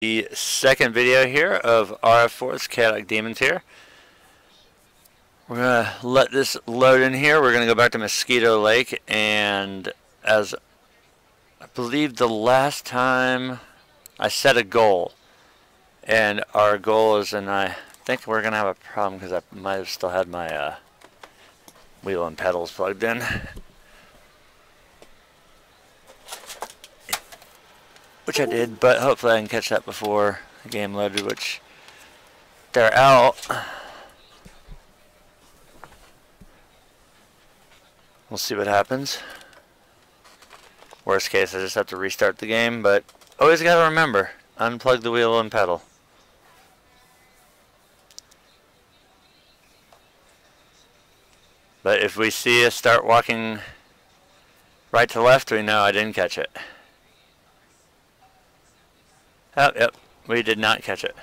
The second video here of RF4's Chaotic Demons here. We're going to let this load in here. We're going to go back to Mosquito Lake, and as I believe the last time I set a goal, and our goal is, and I think we're going to have a problem because I might have still had my wheel and pedals plugged in. Which I did, but hopefully I can catch that before the game loaded, which they're out. We'll see what happens. Worst case, I just have to restart the game, but always gotta remember, unplug the wheel and pedal. But if we see us start walking right to left, we know I didn't catch it. Oh, yep, we did not catch it.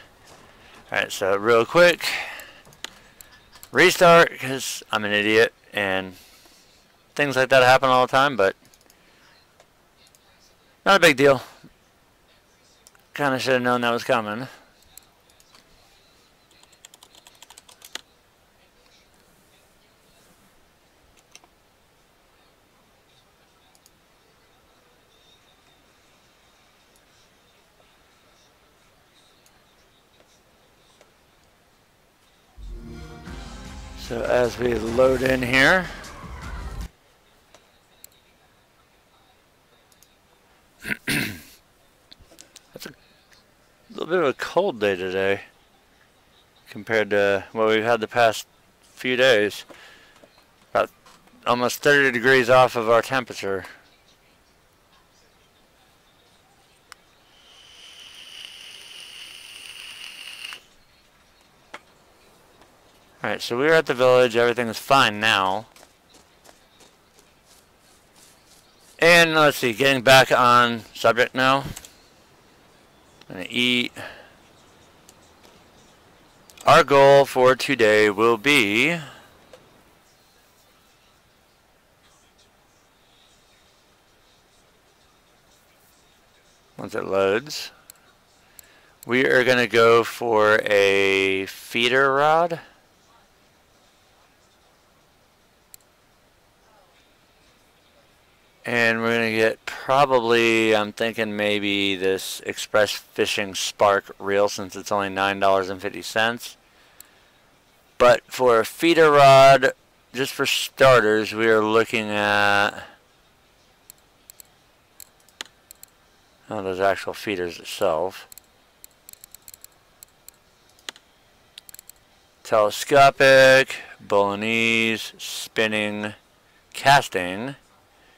Alright, so real quick, restart, because I'm an idiot, and things like that happen all the time, but not a big deal. Kinda should have known that was coming. So as we load in here, it's a little bit of a cold day today compared to what we've had the past few days. About almost 30 degrees off of our temperature. Alright, so we're at the village, everything is fine now. And let's see, getting back on subject now. I'm gonna eat. Our goal for today will be once it loads, we are gonna go for a feeder rod. And we're going to get probably, I'm thinking maybe this Express Fishing Spark reel, since it's only $9.50. But for a feeder rod, just for starters, we are looking at, oh, those actual feeders itself. Telescopic, Bolognese, spinning, casting,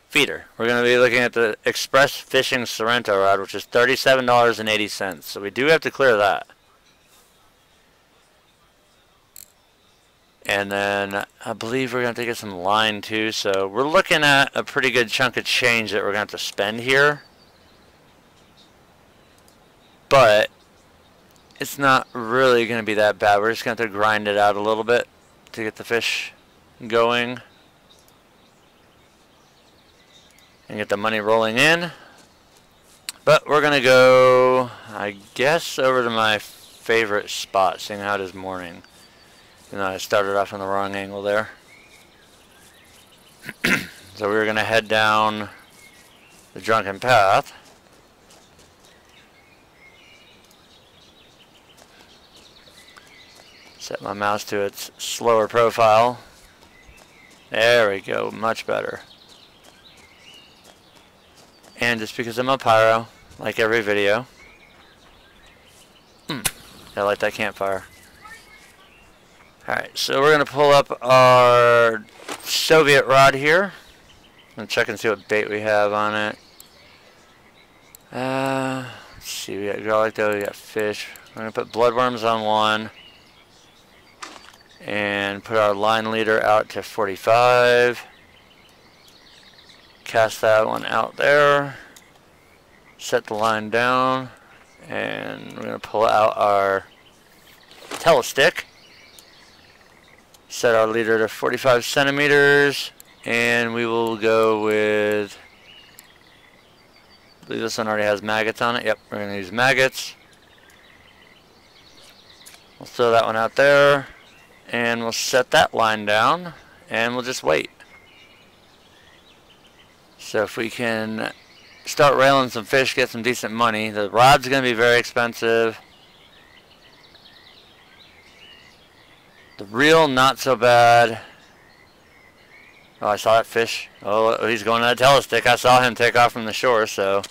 feeder. We're going to be looking at the Express Fishing Sorrento rod, which is $37.80. So we do have to clear that. And then I believe we're going to get some line too. So we're looking at a pretty good chunk of change that we're going to have to spend here. But it's not really going to be that bad. We're just going to have to grind it out a little bit to get the fish going and get the money rolling in. But we're gonna go, I guess, over to my favorite spot, seeing how it is morning. You know, I started off on the wrong angle there. So we're gonna head down the Drunken Path. Set my mouse to its slower profile. There we go, much better. And just because I'm a pyro, like every video. I like that campfire. Alright, so we're going to pull up our Soviet rod here. And check and see what bait we have on it. Let's see, we got garlic dough, we got fish. We're going to put bloodworms on one. And put our line leader out to 45. Cast that one out there, set the line down, and we're going to pull out our telestick, set our leader to 45 centimeters, and we will go with, I believe this one already has maggots on it. Yep, we're going to use maggots. We'll throw that one out there, and we'll set that line down, and we'll just wait. So if we can start railing some fish, get some decent money. The rod's going to be very expensive. The reel, not so bad. Oh, I saw that fish. Oh, he's going to a telestick. I saw him take off from the shore, so.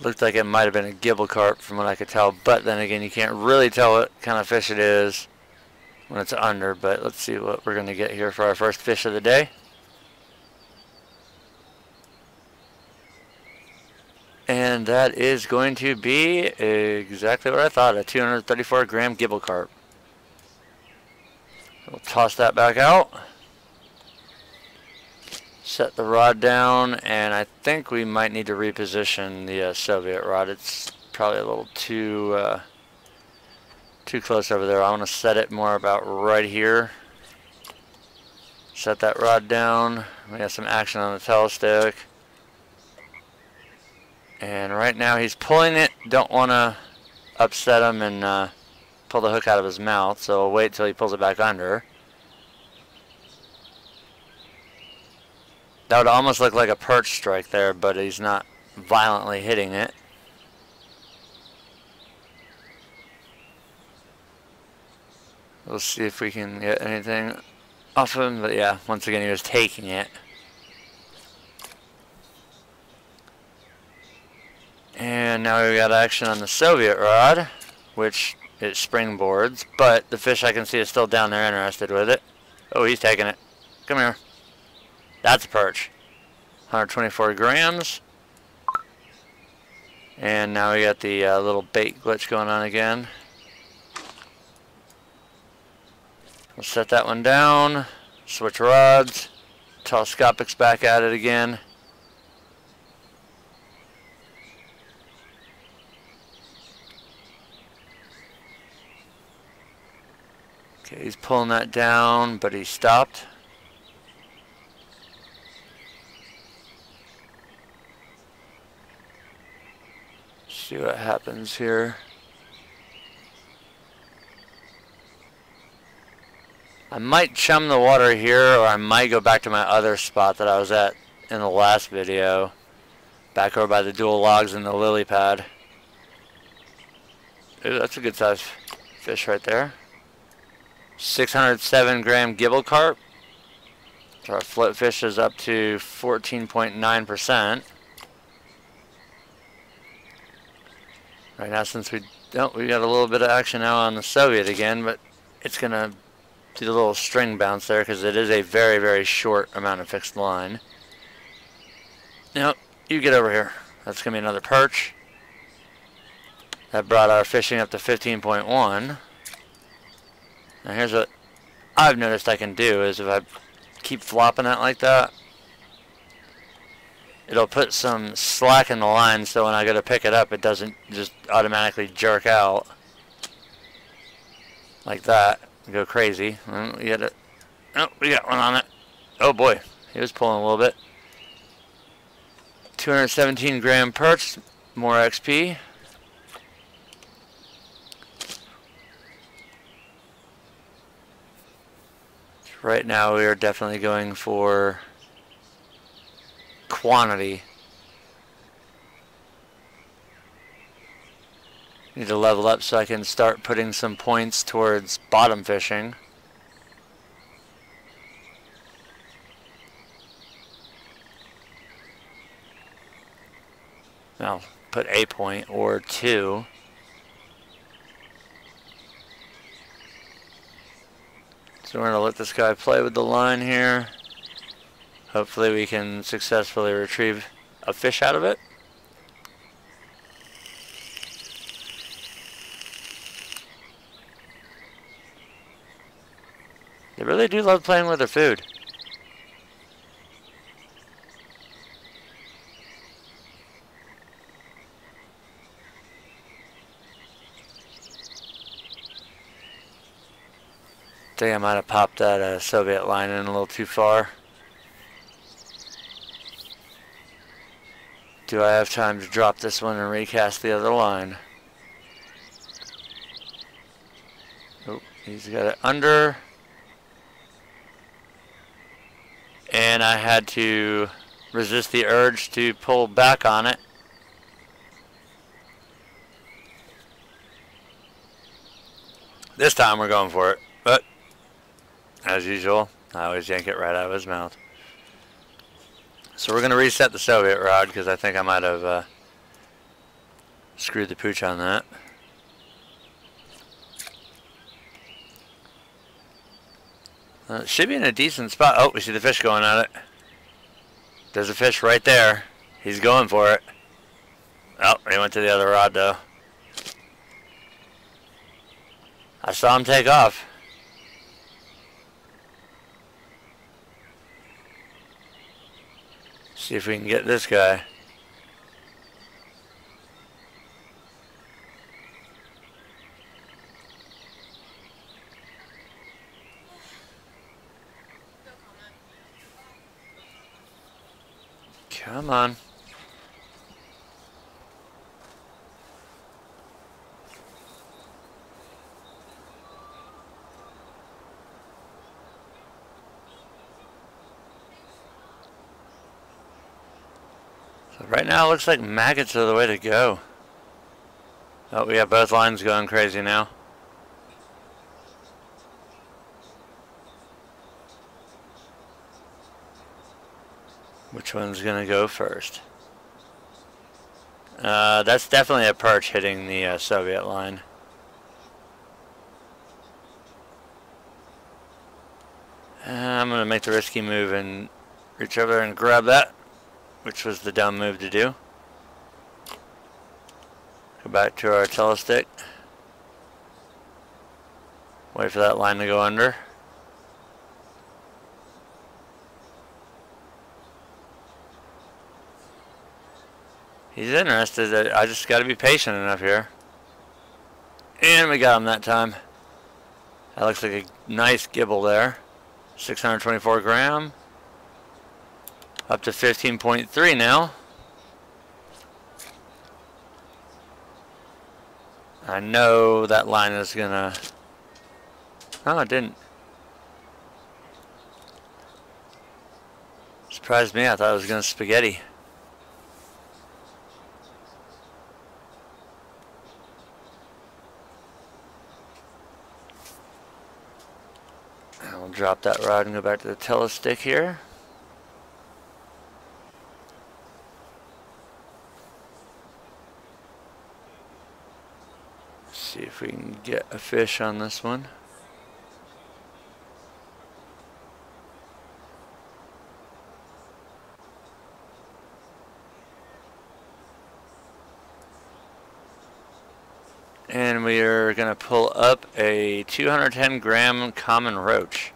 Looked like it might have been a gibble carp from what I could tell, but then again, you can't really tell what kind of fish it is when it's under. But let's see what we're going to get here for our first fish of the day. And that is going to be exactly what I thought, a 234 gram gibble carp. We'll toss that back out. Set the rod down, and I think we might need to reposition the Soviet rod. It's probably a little too close over there. I want to set it more about right here. Set that rod down. We got some action on the telestick. And right now he's pulling it. Don't want to upset him and pull the hook out of his mouth, so we'll wait till he pulls it back under. That would almost look like a perch strike there, but he's not violently hitting it. We'll see if we can get anything off of him, but yeah, once again he was taking it. And now we've got action on the Soviet rod, which it springboards, but the fish I can see is still down there interested with it. Oh, he's taking it. Come here. That's a perch. 124 grams. And now we got the little bait glitch going on again. We'll set that one down. Switch rods. Telescopics back at it again. Okay, he's pulling that down, but he stopped. See what happens here. I might chum the water here, or I might go back to my other spot that I was at in the last video, back over by the dual logs and the lily pad. Ooh, that's a good size fish right there. 607 gram gibble carp. So our float fish is up to 14.9%. Right now, since we got a little bit of action now on the Soviet again, but it's gonna do the little string bounce there because it is a very, very short amount of fixed line. Now, you get over here. That's gonna be another perch. That brought our fishing up to 15.1. Now here's what I've noticed I can do is if I keep flopping that like that, it'll put some slack in the line so when I go to pick it up it doesn't just automatically jerk out like that and go crazy. We got it. Oh, we got one on it. Oh boy, he was pulling a little bit. 217 gram perch, more XP. Right now we are definitely going for quantity. Need to level up so I can start putting some points towards bottom fishing. I'll put a point or two. So we're going to let this guy play with the line here. Hopefully we can successfully retrieve a fish out of it. They really do love playing with their food. I think I might have popped that Soviet line in a little too far. Do I have time to drop this one and recast the other line? Oh, he's got it under. And I had to resist the urge to pull back on it. This time we're going for it, but as usual, I always yank it right out of his mouth. So we're going to reset the Soviet rod because I think I might have screwed the pooch on that. It should be in a decent spot. Oh, we see the fish going at it. There's a fish right there. He's going for it. Oh, he went to the other rod though. I saw him take off. See if we can get this guy. Come on. So right now it looks like maggots are the way to go. Oh, we have both lines going crazy now. Which one's gonna go first? That's definitely a perch hitting the Soviet line. I'm gonna make the risky move and reach over there and grab that, which was the dumb move to do. Go back to our telestick. Wait for that line to go under. He's interested. I just got to be patient enough here. And we got him that time. That looks like a nice gibble there. 624 gram. Up to 15.3 now. I know that line is gonna... Oh, it didn't. Surprised me. I thought it was gonna spaghetti. I'll drop that rod and go back to the telestick here. See if we can get a fish on this one. And we are going to pull up a 210 gram common roach.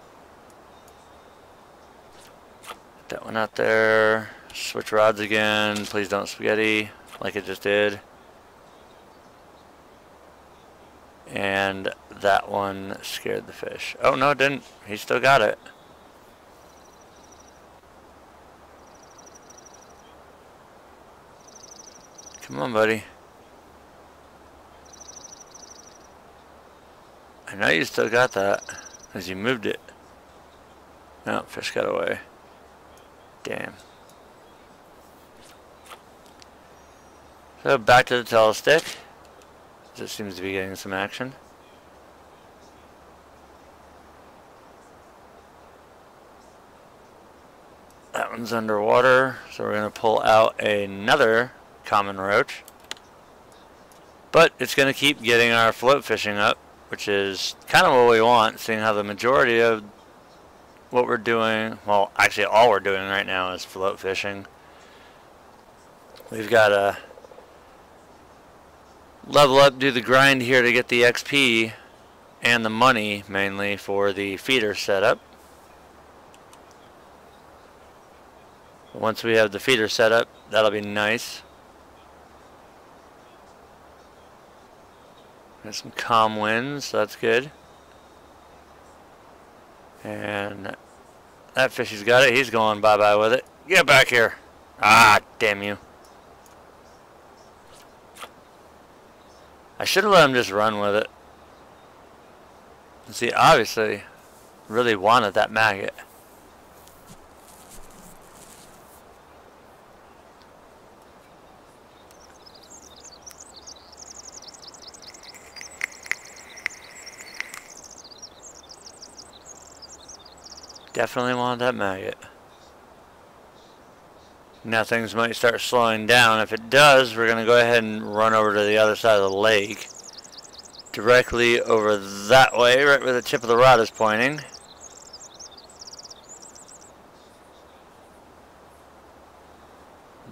Put that one out there. Switch rods again. Please don't spaghetti like it just did. And that one scared the fish. Oh no, it didn't. He still got it. Come on, buddy. I know you still got that, because you moved it. No, fish got away. Damn. So back to the telestick. It seems to be getting some action. That one's underwater, so we're going to pull out another common roach. But it's going to keep getting our float fishing up, which is kind of what we want, seeing how the majority of what we're doing, well, actually all we're doing right now is float fishing. We've got to level up, do the grind here to get the XP and the money, mainly, for the feeder setup. Once we have the feeder set up, that'll be nice. Got some calm winds, so that's good. And that fishy's got it. He's going bye-bye with it. Get back here. Ah, damn you. should have let him just run with it. See, obviously, really wanted that maggot. Definitely wanted that maggot. Now things might start slowing down. If it does, we're going to go ahead and run over to the other side of the lake. Directly over that way, right where the tip of the rod is pointing.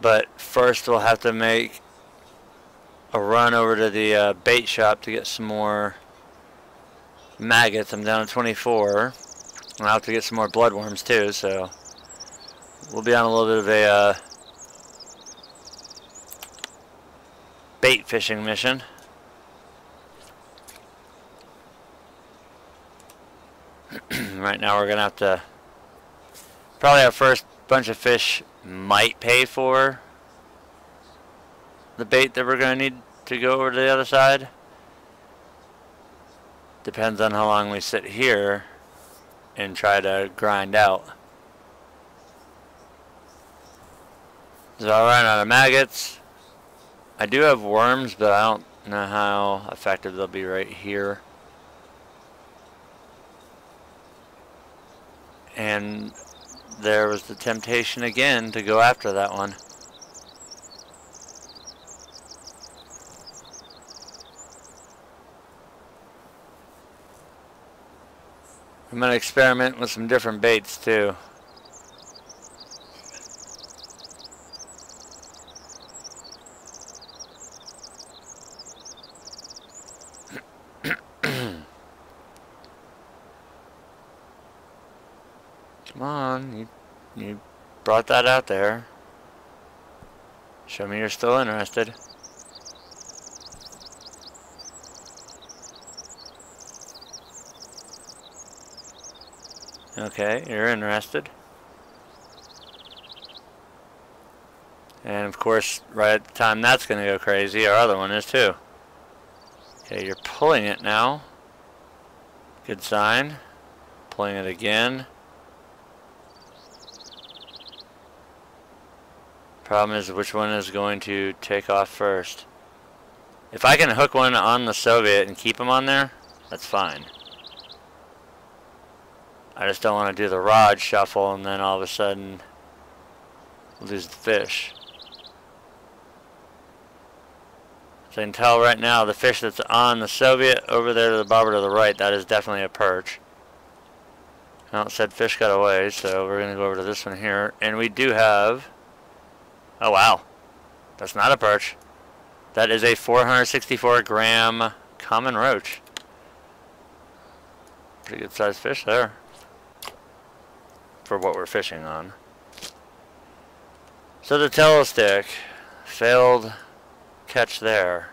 But first we'll have to make a run over to the bait shop to get some more maggots. I'm down to 24. I'll have to get some more bloodworms too, so we'll be on a little bit of a bait fishing mission. Right now we're going to have to, probably our first bunch of fish might pay for the bait that we're going to need to go over to the other side. Depends on how long we sit here and try to grind out. So I'll run out of maggots. I do have worms, but I don't know how effective they'll be right here. And there was the temptation again to go after that one. I'm going to experiment with some different baits too. Come on, you brought that out there. Show me you're still interested. Okay, you're interested. And of course, right at the time that's going to go crazy, our other one is too. Okay, you're pulling it now. Good sign. Pulling it again. Problem is, which one is going to take off first? If I can hook one on the Soviet and keep him on there, that's fine. I just don't want to do the rod shuffle and then all of a sudden lose the fish. So I can tell right now the fish that's on the Soviet over there to the bobber to the right, that is definitely a perch. Well, it said fish got away, so we're going to go over to this one here. And we do have... Oh wow, that's not a perch. That is a 464 gram common roach. Pretty good sized fish there for what we're fishing on. So the telestick, failed catch there.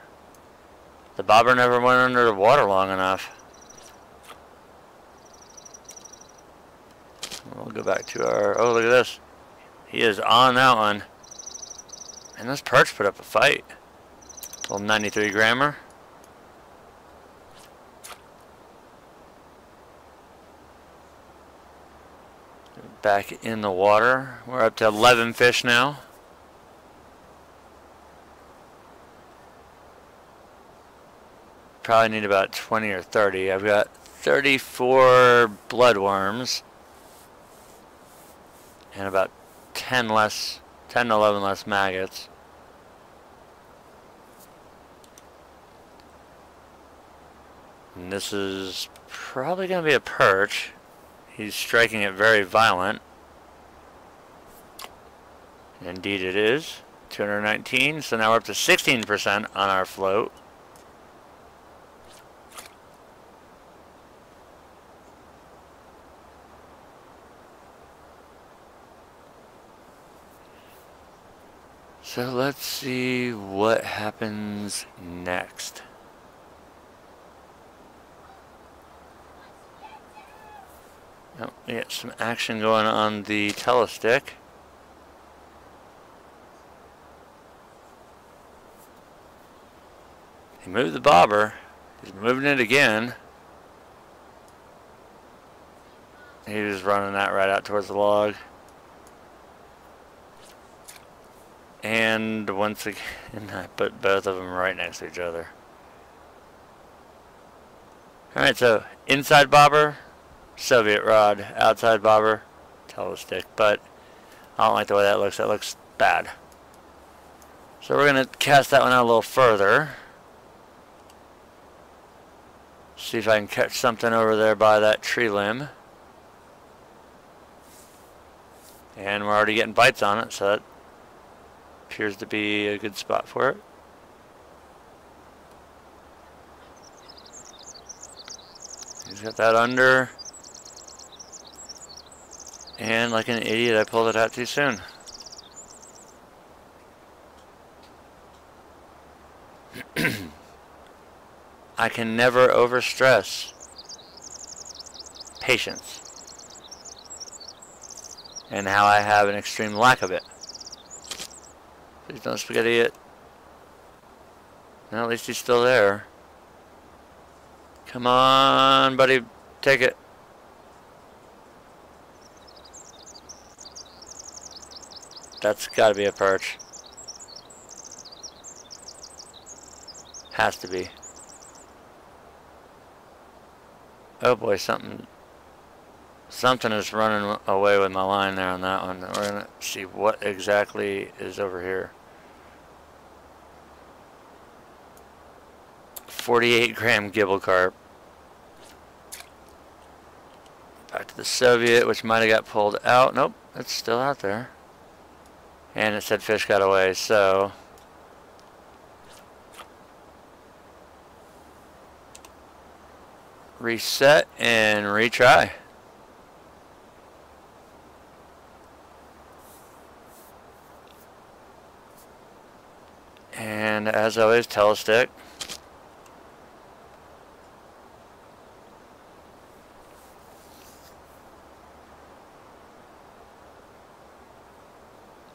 The bobber never went under the water long enough. We'll go back to our, oh look at this. He is on that one. And this perch put up a fight. Little 93 grammer. Back in the water. We're up to 11 fish now. Probably need about 20 or 30. I've got 34 bloodworms. And about 10 to 11 less maggots. And this is probably going to be a perch. He's striking it very violent. Indeed it is. 219. So now we're up to 16% on our float. So let's see what happens next. Oh, we got some action going on the telestick. He moved the bobber. He's moving it again. He was running that right out towards the log. And once again, I put both of them right next to each other. Alright, so inside bobber, Soviet rod. Outside bobber, telestick. But I don't like the way that looks. That looks bad. So we're going to cast that one out a little further. See if I can catch something over there by that tree limb. And we're already getting bites on it, so that appears to be a good spot for it. He's got that under. And like an idiot, I pulled it out too soon. I can never overstress patience and how I have an extreme lack of it. Please don't spaghetti it. Well, at least he's still there. Come on, buddy, take it. That's gotta be a perch. Has to be. Oh boy, something is running away with my line there on that one. We're gonna see what exactly is over here. 48-gram gibble carp. Back to the Soviet, which might have got pulled out. Nope, it's still out there. And it said fish got away, so reset and retry. And as always, telestick.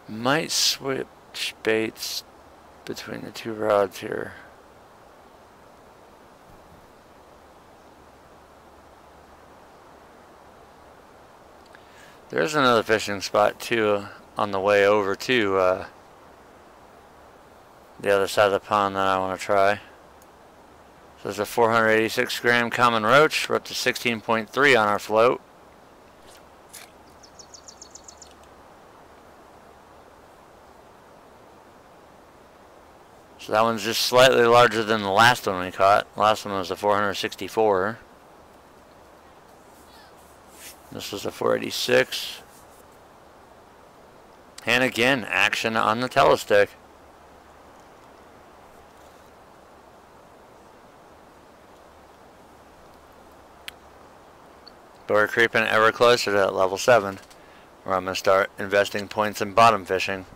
Might switch baits between the two rods here. There's another fishing spot too on the way over to the other side of the pond that I want to try. So there's a 486-gram common roach. We're up to 16.3 on our float. So that one's just slightly larger than the last one we caught. The last one was a 464. This was a 486. And again, action on the telestick. But we're creeping ever closer to that level 7, where I'm going to start investing points in bottom fishing.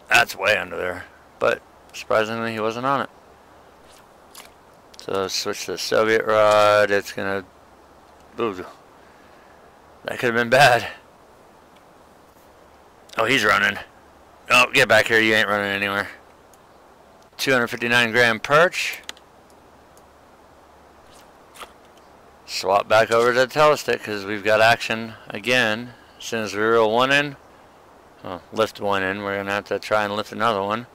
That's way under there, but surprisingly he wasn't on it. So switch to the Soviet rod. It's gonna, ooh, that could have been bad. Oh, he's running. Oh, get back here, you ain't running anywhere. 259-gram perch. Swap back over to the telestick because we've got action again. As soon as we reel one in, well, lift one in, we're gonna have to try and lift another one.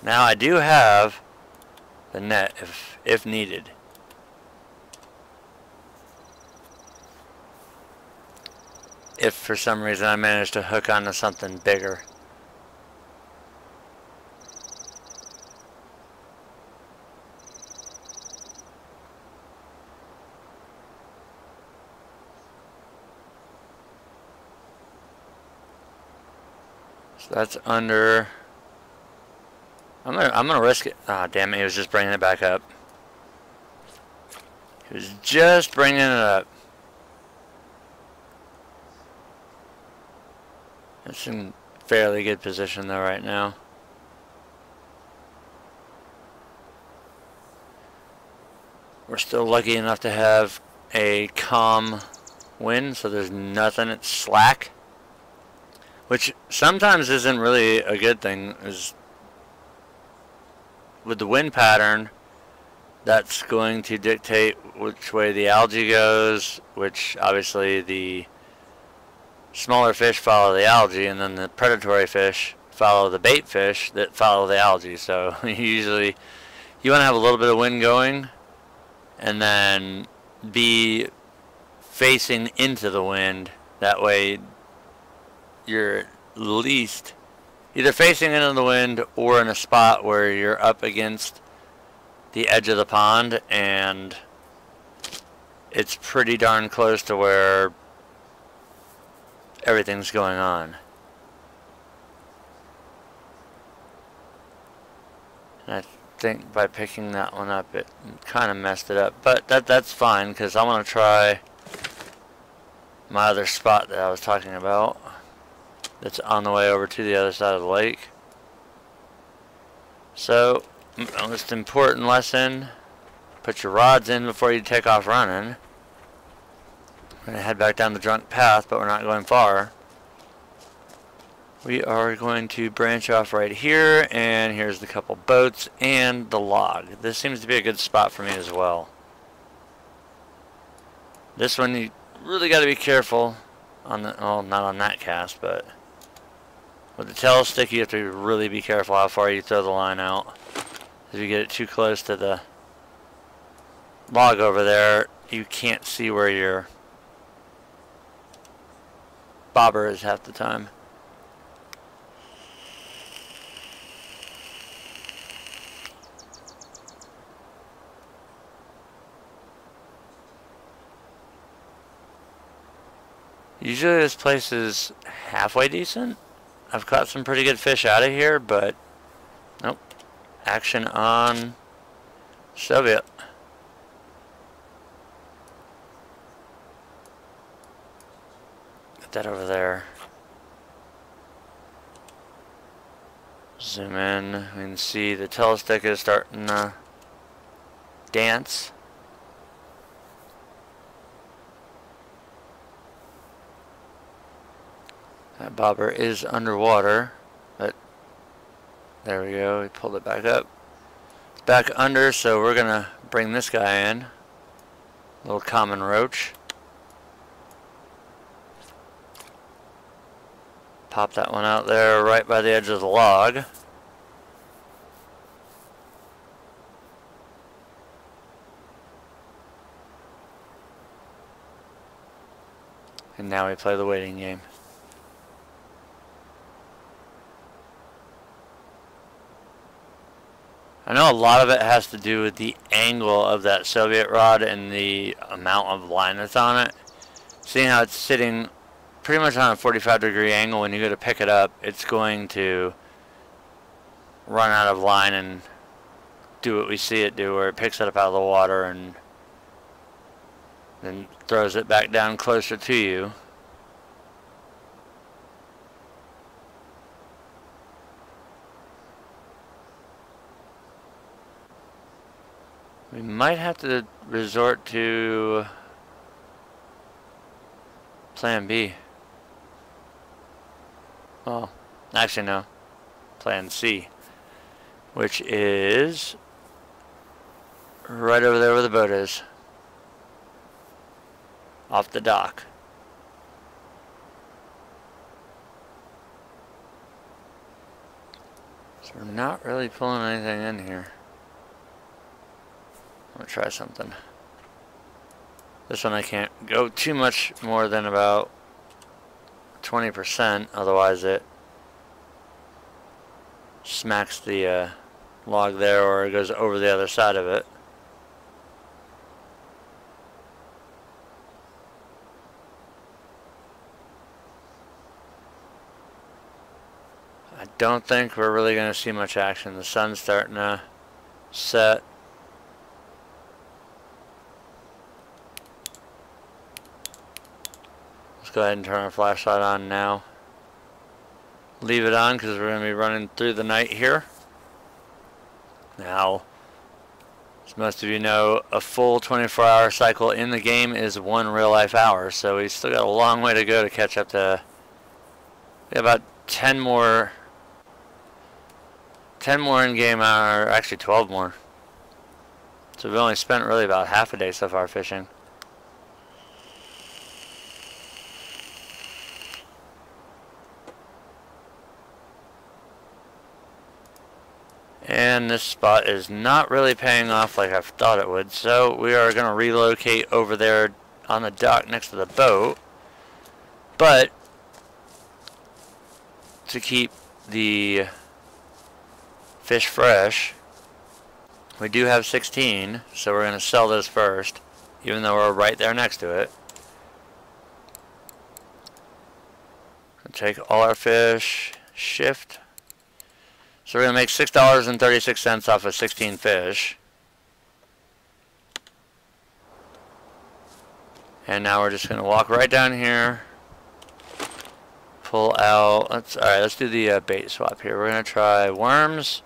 Now I do have the net if needed. If for some reason I manage to hook onto something bigger. So that's under. I'm gonna risk it. Ah, damn it! He was just bringing it back up. He was just bringing it up. It's in fairly good position though right now. We're still lucky enough to have a calm wind, so there's nothing at slack. which sometimes isn't really a good thing. Is with the wind pattern, that's going to dictate which way the algae goes, which obviously the smaller fish follow the algae, and then the predatory fish follow the bait fish that follow the algae. So usually you want to have a little bit of wind going and then be facing into the wind. That way you're at least either facing into the wind or in a spot where you're up against the edge of the pond and it's pretty darn close to where everything's going on. And I think by picking that one up it kind of messed it up, but that's fine because I want to try my other spot that I was talking about that's on the way over to the other side of the lake. So, most important lesson, put your rods in before you take off running. We're going to head back down the drunk path, but we're not going far. We are going to branch off right here, and here's the couple boats and the log. This seems to be a good spot for me as well. This one you really got to be careful on the, well, not on that cast, but with the tail stick you have to really be careful how far you throw the line out. If you get it too close to the log over there, you can't see where your bobber is half the time. Usually this place is halfway decent. I've caught some pretty good fish out of here, but nope. Action on Soviet. Get that over there. Zoom in. We can see the telestick is starting to dance. That bobber is underwater, but there we go, we pulled it back up. It's back under, so we're gonna bring this guy in. Little common roach. Pop that one out there right by the edge of the log. And now we play the waiting game. I know a lot of it has to do with the angle of that Soviet rod and the amount of line that's on it. Seeing how it's sitting pretty much on a 45-degree angle, when you go to pick it up, it's going to run out of line and do what we see it do, where it picks it up out of the water and then throws it back down closer to you. We might have to resort to Plan B. Well, actually no. Plan C. Which is right over there where the boat is. Off the dock. So we're not really pulling anything in here. I'm gonna try something. This one I can't go too much more than about 20%, otherwise it smacks the log there, or it goes over the other side of it. I don't think we're really going to see much action. The sun's starting to set. Go ahead and turn our flashlight on now. Leave it on because we're going to be running through the night here. Now, as most of you know, a full 24-hour cycle in the game is 1 real-life hour, so we still got a long way to go to catch up to We have about 10 more in-game hour, actually 12 more. So we've only spent really about half a day so far fishing. And this spot is not really paying off like I thought it would, so we are going to relocate over there on the dock next to the boat. But to keep the fish fresh, we do have 16, so we're going to sell those first, even though we're right there next to it. Take all our fish, shift. So we're going to make $6.36 off of 16 fish. And now we're just going to walk right down here. Pull out. Alright, let's do the bait swap here. We're going to try worms.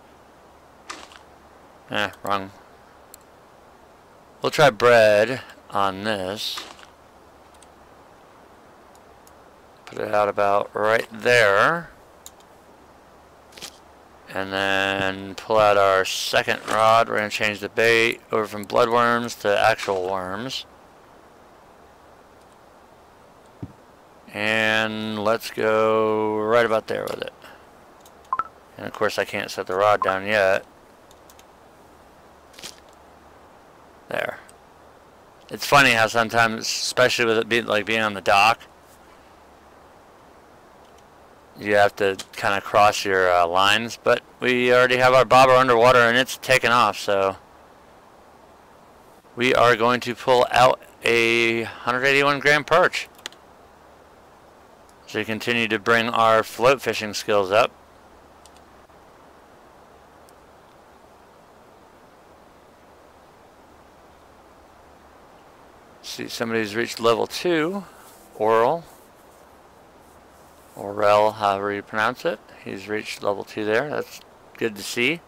Wrong. We'll try bread on this. Put it out about right there. And then pull out our second rod. We're going to change the bait over from bloodworms to actual worms. And let's go right about there with it. And of course I can't set the rod down yet. There. It's funny how sometimes, especially with it being on the dock, you have to kind of cross your lines, but we already have our bobber underwater and it's taken off, so we are going to pull out a 181 gram perch. So we continue to bring our float fishing skills up. See, somebody's reached level 2, Orel, however you pronounce it. He's reached level 2 there. That's good to see.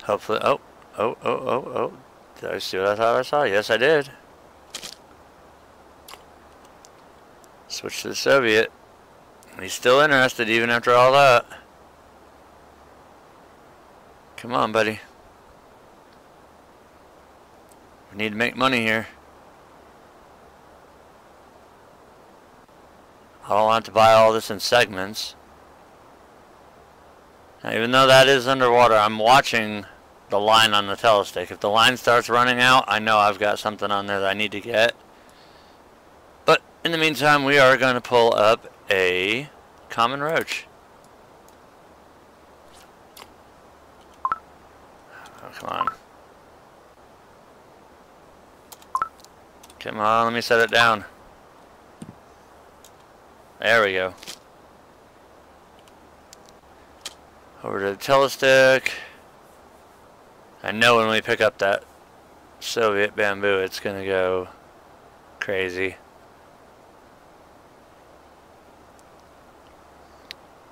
Hopefully, oh. Did I see what I thought I saw? Yes, I did. Switch to the Soviet. He's still interested even after all that. Come on, buddy. We need to make money here. I don't want to buy all this in segments. Now, even though that is underwater, I'm watching the line on the telestick. If the line starts running out, I know I've got something on there that I need to get. But in the meantime, we are going to pull up a common roach. Oh, come on. Come on, let me set it down. There we go. Over to the telestick. I know when we pick up that Soviet bamboo, it's going to go crazy.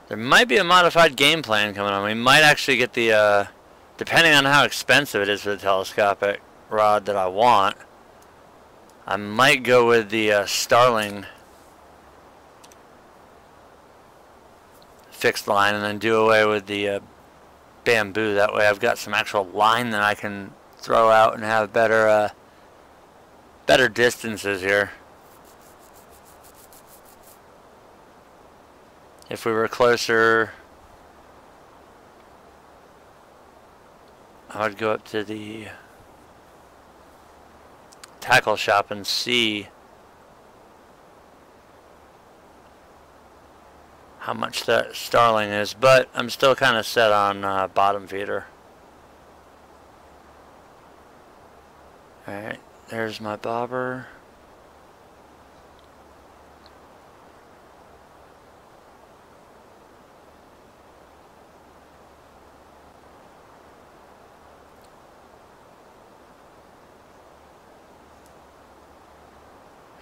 There might be a modified game plan coming on. We might actually get the, depending on how expensive it is for the telescopic rod that I want, I might go with the Starling fixed line and then do away with the bamboo. That way I've got some actual line that I can throw out and have better better distances here. If we were closer, I would go up to the tackle shop and see how much that Starling is, but I'm still kind of set on bottom feeder. Alright, there's my bobber.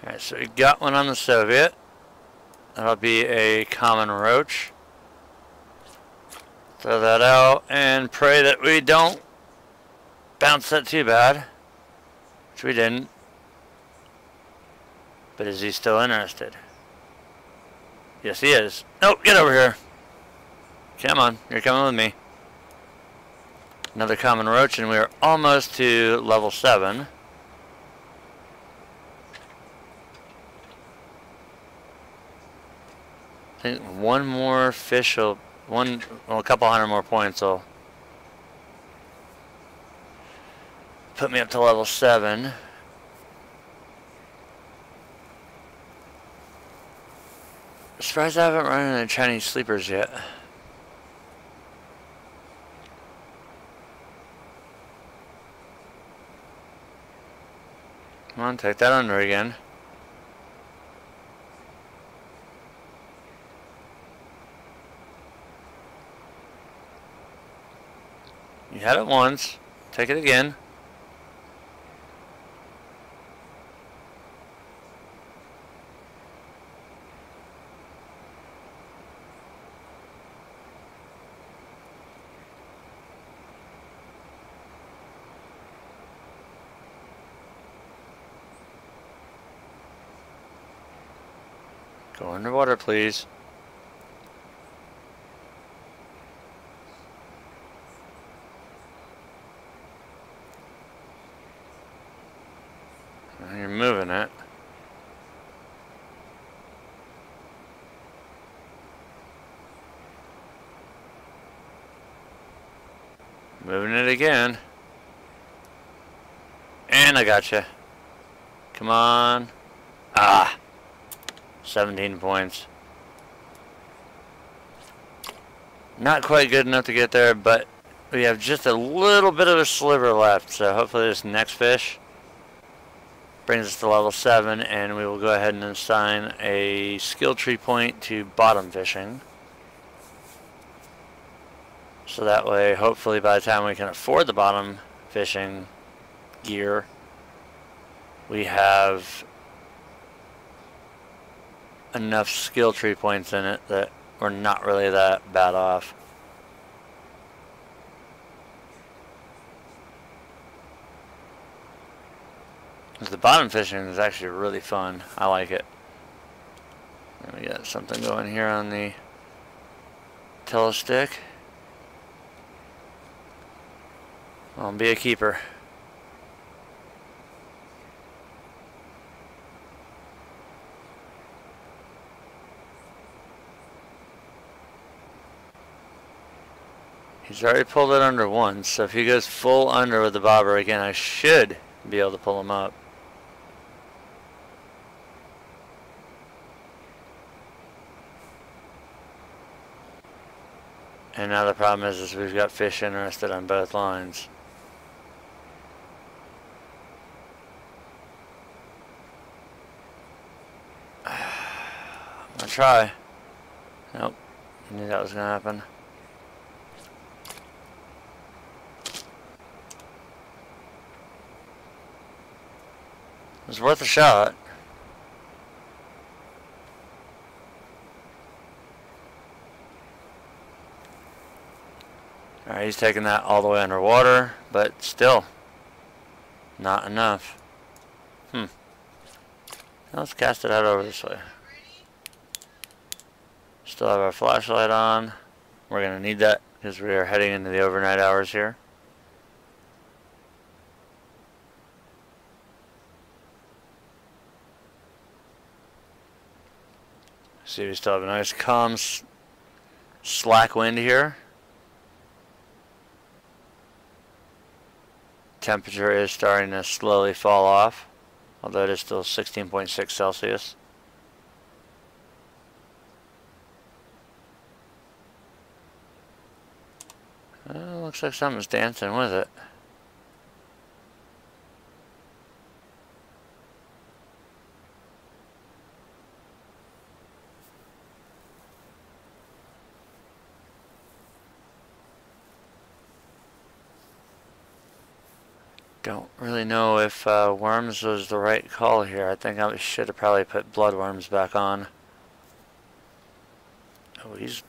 Alright, so we got one on the Soviet. That'll be a common roach. Throw that out and pray that we don't bounce that too bad. Which we didn't. But is he still interested? Yes, he is. Nope, get over here. Come on, you're coming with me. Another common roach, and we are almost to level 7. I think one more fish will, a couple hundred more points will put me up to level 7. I'm surprised I haven't run into Chinese sleepers yet. Come on, take that under again. You had it once. Take it again. Go underwater, please. You're moving it. Moving it again. And I gotcha. Come on. Ah. 17 points. Not quite good enough to get there, but we have just a little bit of a sliver left. So hopefully this next fish brings us to level 7, and we will go ahead and assign a skill tree point to bottom fishing. So that way, hopefully by the time we can afford the bottom fishing gear, we have enough skill tree points in it that we're not really that bad off. The bottom fishing is actually really fun. I like it. And we got something going here on the telestick. I'll be a keeper. He's already pulled it under once, so if he goes full under with the bobber again, I should be able to pull him up. And now the problem is we've got fish interested on both lines. I'm gonna try. Nope. I knew that was gonna happen. It was worth a shot. Alright, he's taking that all the way underwater, but still not enough. Now let's cast it out over this way. Still have our flashlight on. We're going to need that because we are heading into the overnight hours here. See, we still have a nice calm slack wind here. Temperature is starting to slowly fall off, although it is still 16.6 Celsius. Looks like something's dancing with it. Don't really know if worms was the right call here. I think I should have probably put bloodworms back on. Oh, he's...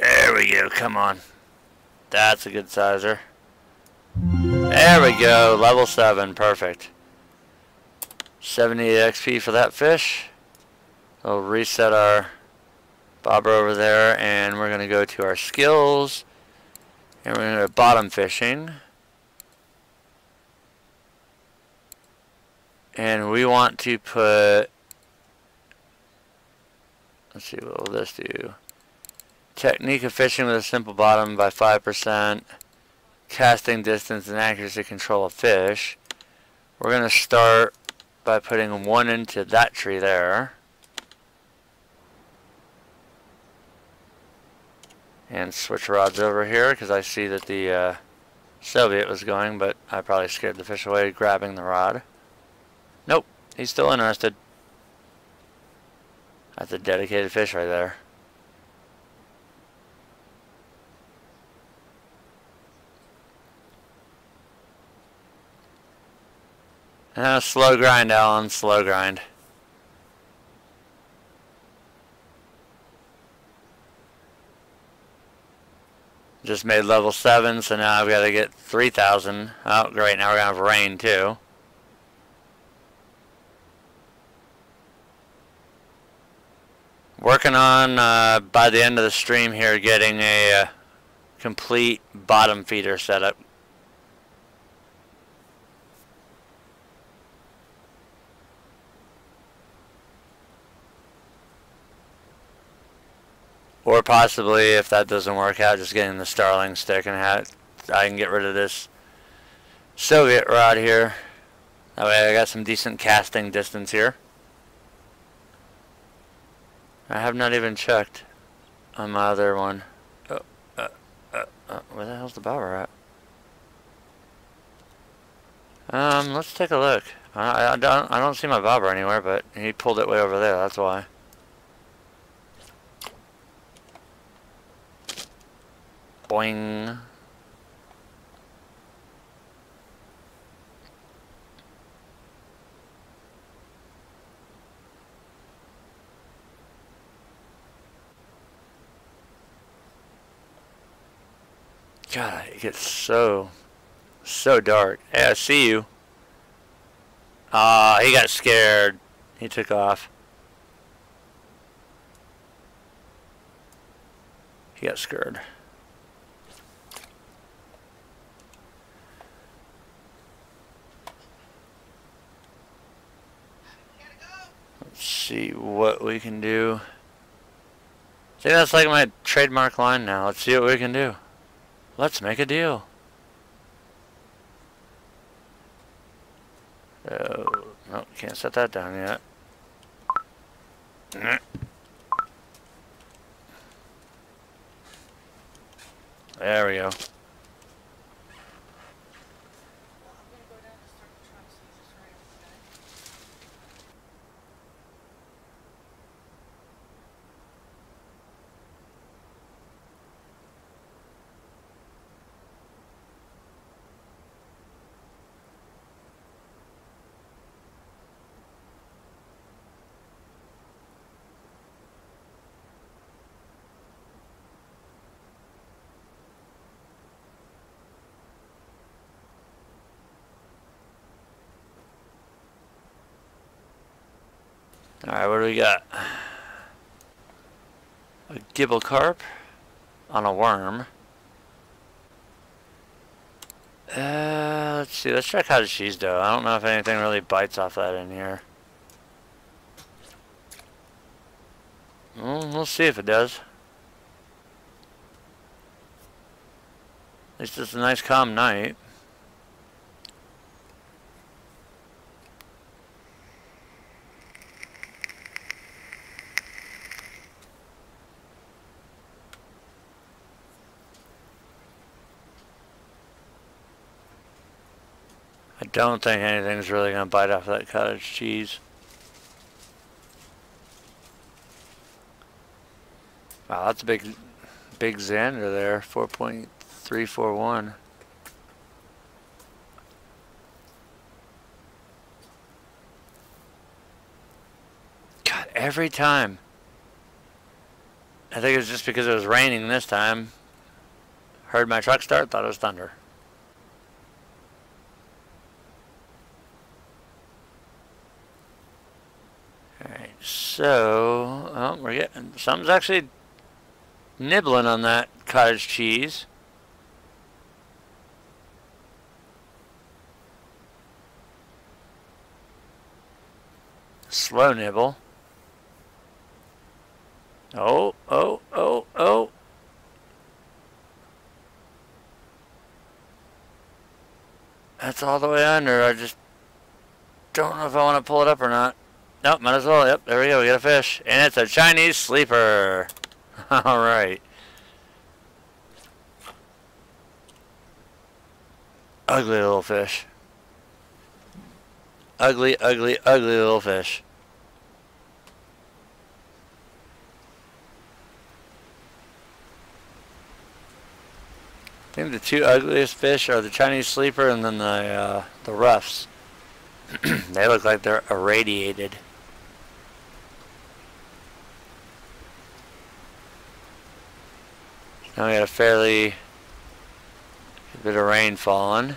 There we go, come on. That's a good sizer. There we go, level 7, perfect. 78 XP for that fish. We'll reset our bobber over there, and we're going to go to our skills, and we're going to go to bottom fishing. And we want to put, let's see, what will this do? Technique of fishing with a simple bottom by 5%. Casting distance and accuracy control of fish. We're going to start by putting 1 into that tree there. And switch rods over here because I see that the Soviet was going, but I probably scared the fish away grabbing the rod. Nope, he's still interested. That's a dedicated fish right there. Slow grind, Alan, slow grind. Just made level 7, so now I've got to get 3,000. Oh, great, now we're going to have rain too. Working on, by the end of the stream here, getting a complete bottom feeder setup. Or possibly, if that doesn't work out, just getting the Starling stick and I can get rid of this Soviet rod here. That way I got some decent casting distance here. I have not even checked on my other one. Where the hell's the bobber at? Let's take a look. I don't see my bobber anywhere, but he pulled it way over there, that's why. Boing. God, it gets so dark. Hey, I see you. He got scared. He took off. He got scared. Let's see what we can do. I think that's like my trademark line now. Let's see what we can do. Let's make a deal. Oh, no, can't set that down yet. There we go. Alright, what do we got? A gibble carp on a worm. Let's see, let's check how she's doing. I don't know if anything really bites off that in here. Well, we'll see if it does. At least it's a nice calm night. I don't think anything's really going to bite off that cottage cheese. Wow, that's a big Xander there, 4.341. God, every time. I think it's just because it was raining this time. Heard my truck start, thought it was thunder. So, oh, we're getting, something's actually nibbling on that cottage cheese. Slow nibble. Oh, oh, oh, oh. That's all the way under. I just don't know if I want to pull it up or not. Nope, might as well. Yep, there we go. We got a fish. And it's a Chinese sleeper. Alright. Ugly little fish. Ugly, ugly, ugly little fish. I think the two ugliest fish are the Chinese sleeper and then the roughs. They look like they're irradiated. Now we got a fairly good bit of rain falling.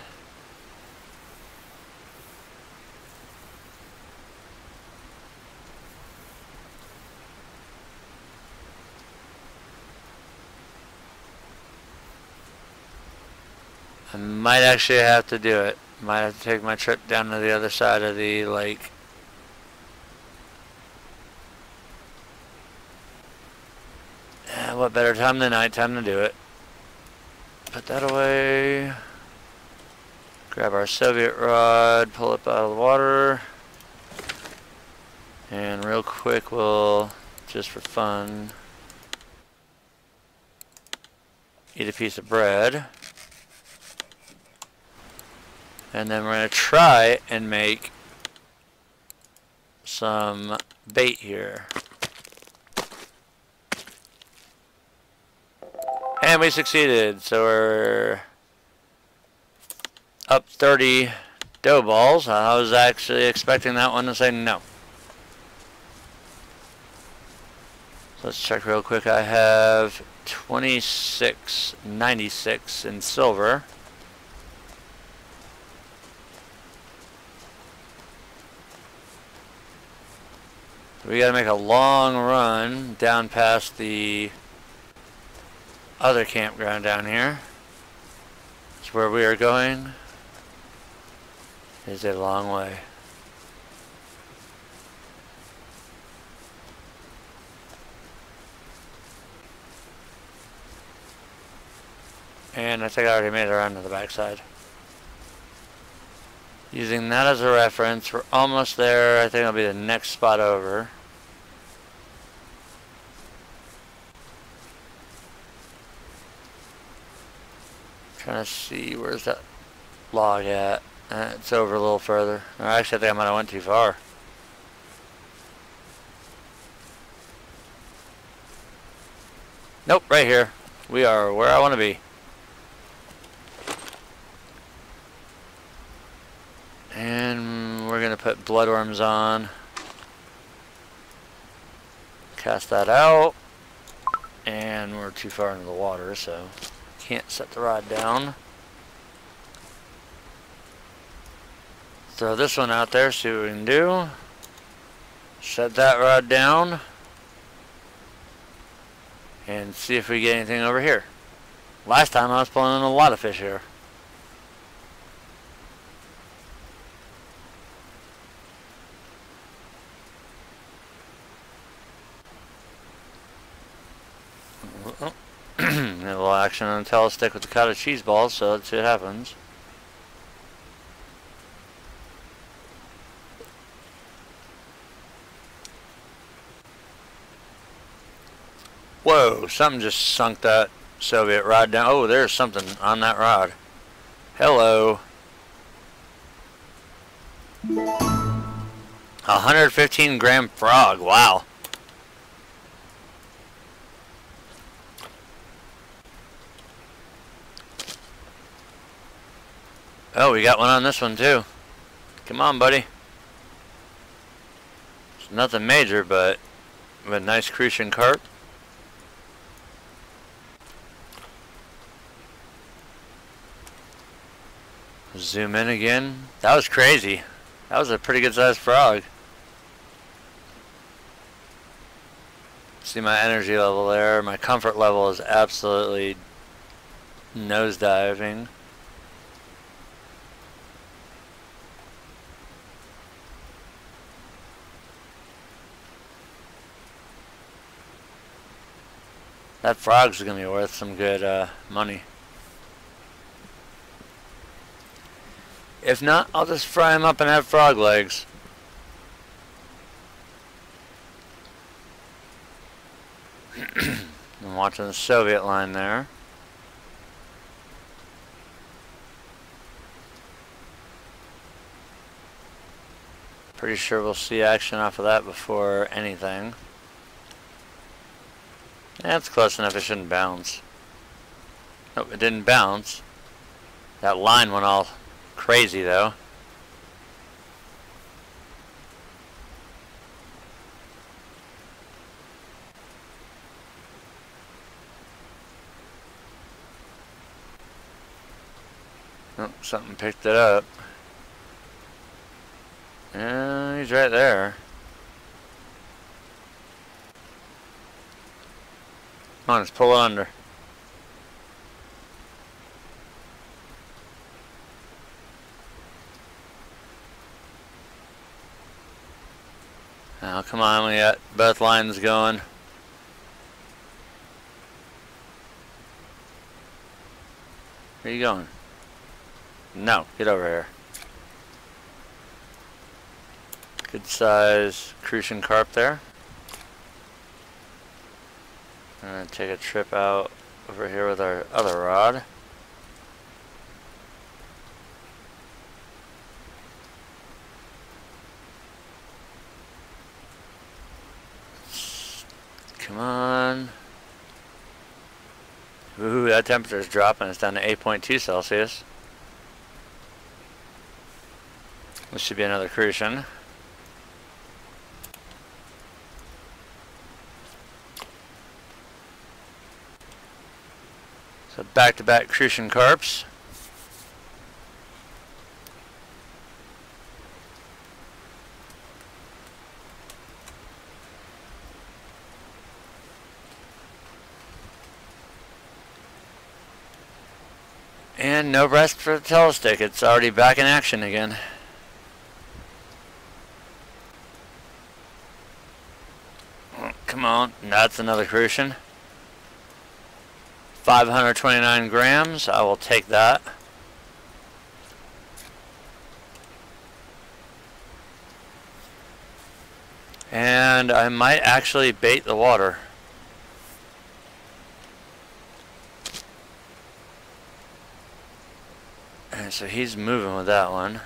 I might actually have to do it. Might have to take my trip down to the other side of the lake. What better time than nighttime to do it? Put that away. Grab our Soviet rod, pull it out of the water. And real quick we'll, just for fun, eat a piece of bread. And then we're going to try and make some bait here. And we succeeded, so we're up 30 dough balls. I was actually expecting that one to say no. So let's check real quick. I have 26.96 in silver. We gotta make a long run down past the other campground down here. It's where we are going. Is a long way. And I think I already made it around to the backside. Using that as a reference, we're almost there. I think it'll be the next spot over. Trying to see where's that log at. It's over a little further. Or actually, I think I might have went too far. Nope, right here. We are where I want to be. And we're going to put bloodworms on. Cast that out. And we're too far into the water, so can't set the rod down. Throw this one out there, see what we can do. Set that rod down. And see if we get anything over here. Last time I was pulling in a lot of fish here. A little action on the telestick with the cottage cheese balls, so let's see what happens. Whoa, something just sunk that Soviet rod down. Oh, there's something on that rod. Hello. 115 gram frog, wow. Oh, we got one on this one too. Come on, buddy. It's nothing major, but a nice crucian carp. Zoom in again. That was crazy. That was a pretty good sized frog. See my energy level there. My comfort level is absolutely nosediving. That frog's gonna be worth some good money. If not, I'll just fry him up and have frog legs. I'm watching the Soviet line there. Pretty sure we'll see action off of that before anything. That's close enough, it shouldn't bounce. Nope, it didn't bounce. That line went all crazy though. Oh, something picked it up. Yeah, he's right there. Come on, let's pull it under. Now, come on, we got both lines going. Where are you going? No, get over here. Good size crucian carp there. I'm going to take a trip out over here with our other rod. Come on. Ooh, that temperature is dropping. It's down to 8.2 Celsius. This should be another crucian. So back-to-back crucian carps. And no rest for the telestick. It's already back in action again. Oh, come on, that's another crucian. 529 grams, I will take that. And I might actually bait the water. And so he's moving with that one.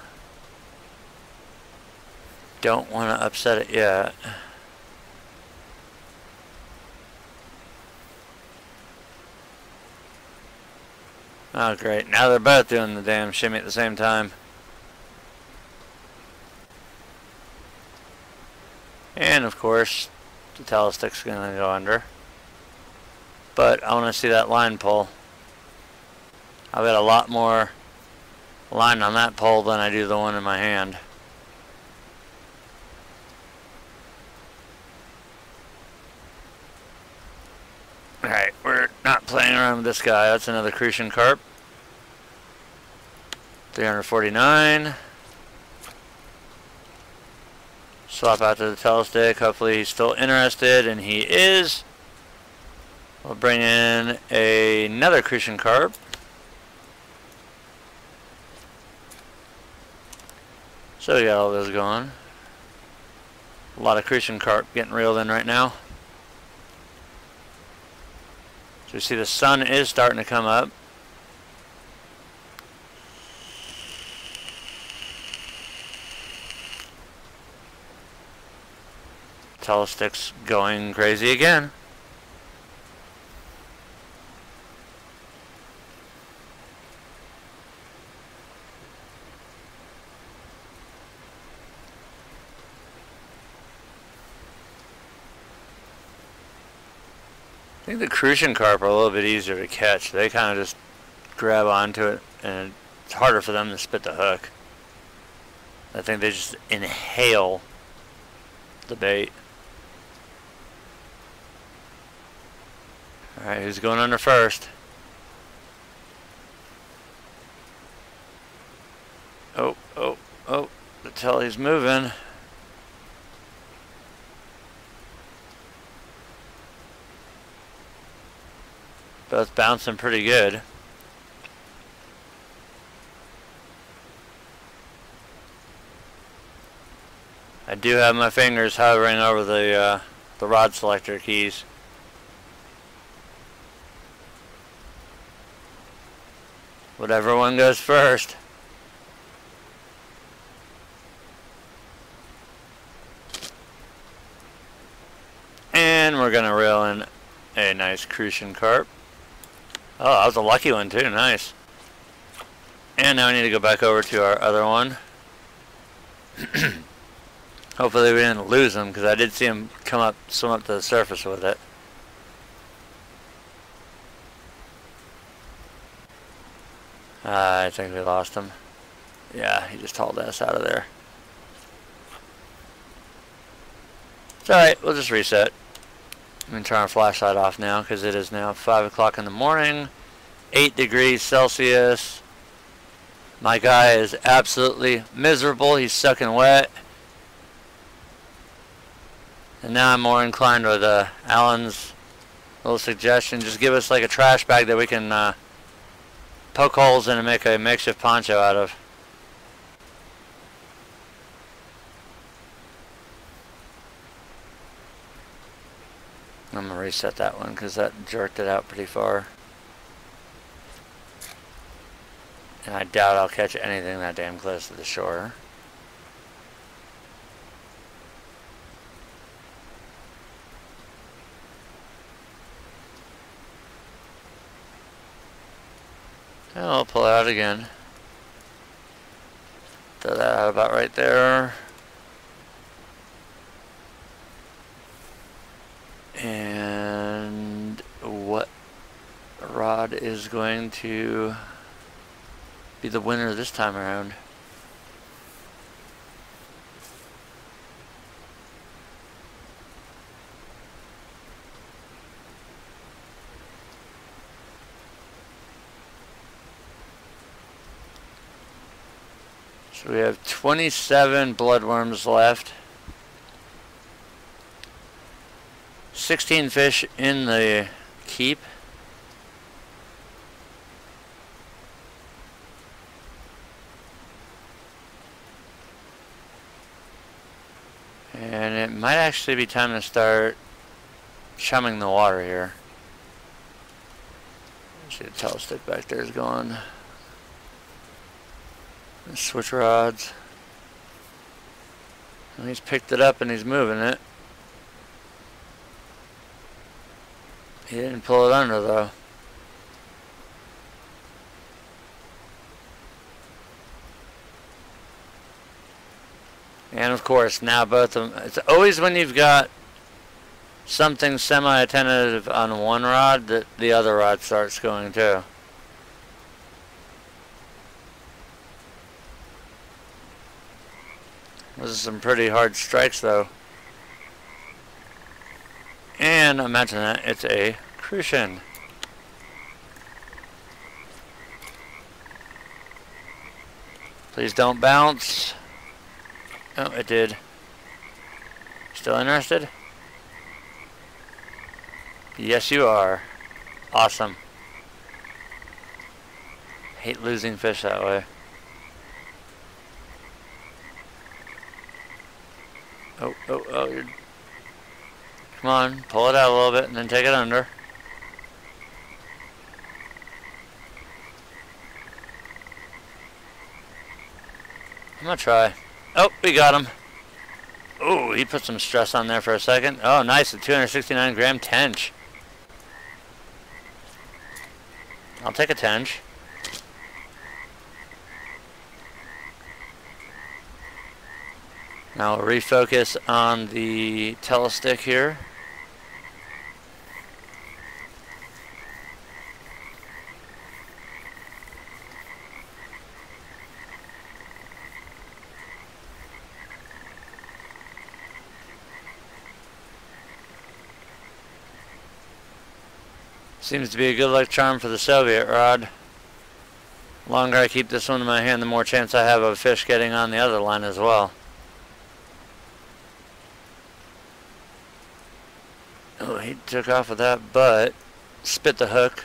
Don't want to upset it yet. Oh great, now they're both doing the damn shimmy at the same time. And of course, the telestick's gonna go under. But I want to see that line pull. I've got a lot more line on that pole than I do the one in my hand. Alright, we're not playing around with this guy. That's another crucian carp. 349. Swap out to the telestick. Hopefully he's still interested, and he is. We'll bring in another crucian carp. So we got all those going. A lot of crucian carp getting reeled in right now. So you see the sun is starting to come up. Telestick's going crazy again. I think the crucian carp are a little bit easier to catch. They kind of just grab onto it, and it's harder for them to spit the hook. I think they just inhale the bait. Alright, who's going under first? Oh, oh, oh. The telly's moving. Both bouncing pretty good. I do have my fingers hovering over the rod selector keys. Whatever one goes first. And we're gonna reel in a nice crucian carp. Oh, that was a lucky one too, nice. And now I need to go back over to our other one. Hopefully we didn't lose him, because I did see him swim up to the surface with it. I think we lost him. Yeah, he just hauled us out of there. It's alright, we'll just reset. I'm going to turn our flashlight off now, because it is now 5 o'clock in the morning. 8 degrees Celsius. My guy is absolutely miserable. He's soaking wet. And now I'm more inclined with Alan's little suggestion. Just give us like a trash bag that we can poke holes in and make a makeshift poncho out of. I'm going to reset that one because that jerked it out pretty far. And I doubt I'll catch anything that damn close to the shore. And I'll pull it out again. Throw that out about right there. And what rod is going to be the winner this time around? So we have 27 bloodworms left. 16 fish in the keep. And it might actually be time to start chumming the water here. See the tail stick back there is gone. Switch rods. And he's picked it up and he's moving it. He didn't pull it under though. And of course now both of them, it's always when you've got something semi-attentive on one rod that the other rod starts going too. Those are some pretty hard strikes though. And imagine that, it's a crucian. Please don't bounce. Oh, it did. Still interested? Yes, you are. Awesome. Hate losing fish that way. Oh, oh, oh, you're... Come on, pull it out a little bit and then take it under. I'm gonna try. Oh, we got him. Oh, he put some stress on there for a second. Oh, nice, a 269 gram tench. I'll take a tench. Now we'll refocus on the telestick here. Seems to be a good luck charm for the Soviet rod. The longer I keep this one in my hand, the more chance I have of fish getting on the other line as well. Oh, he took off with that, but spit the hook.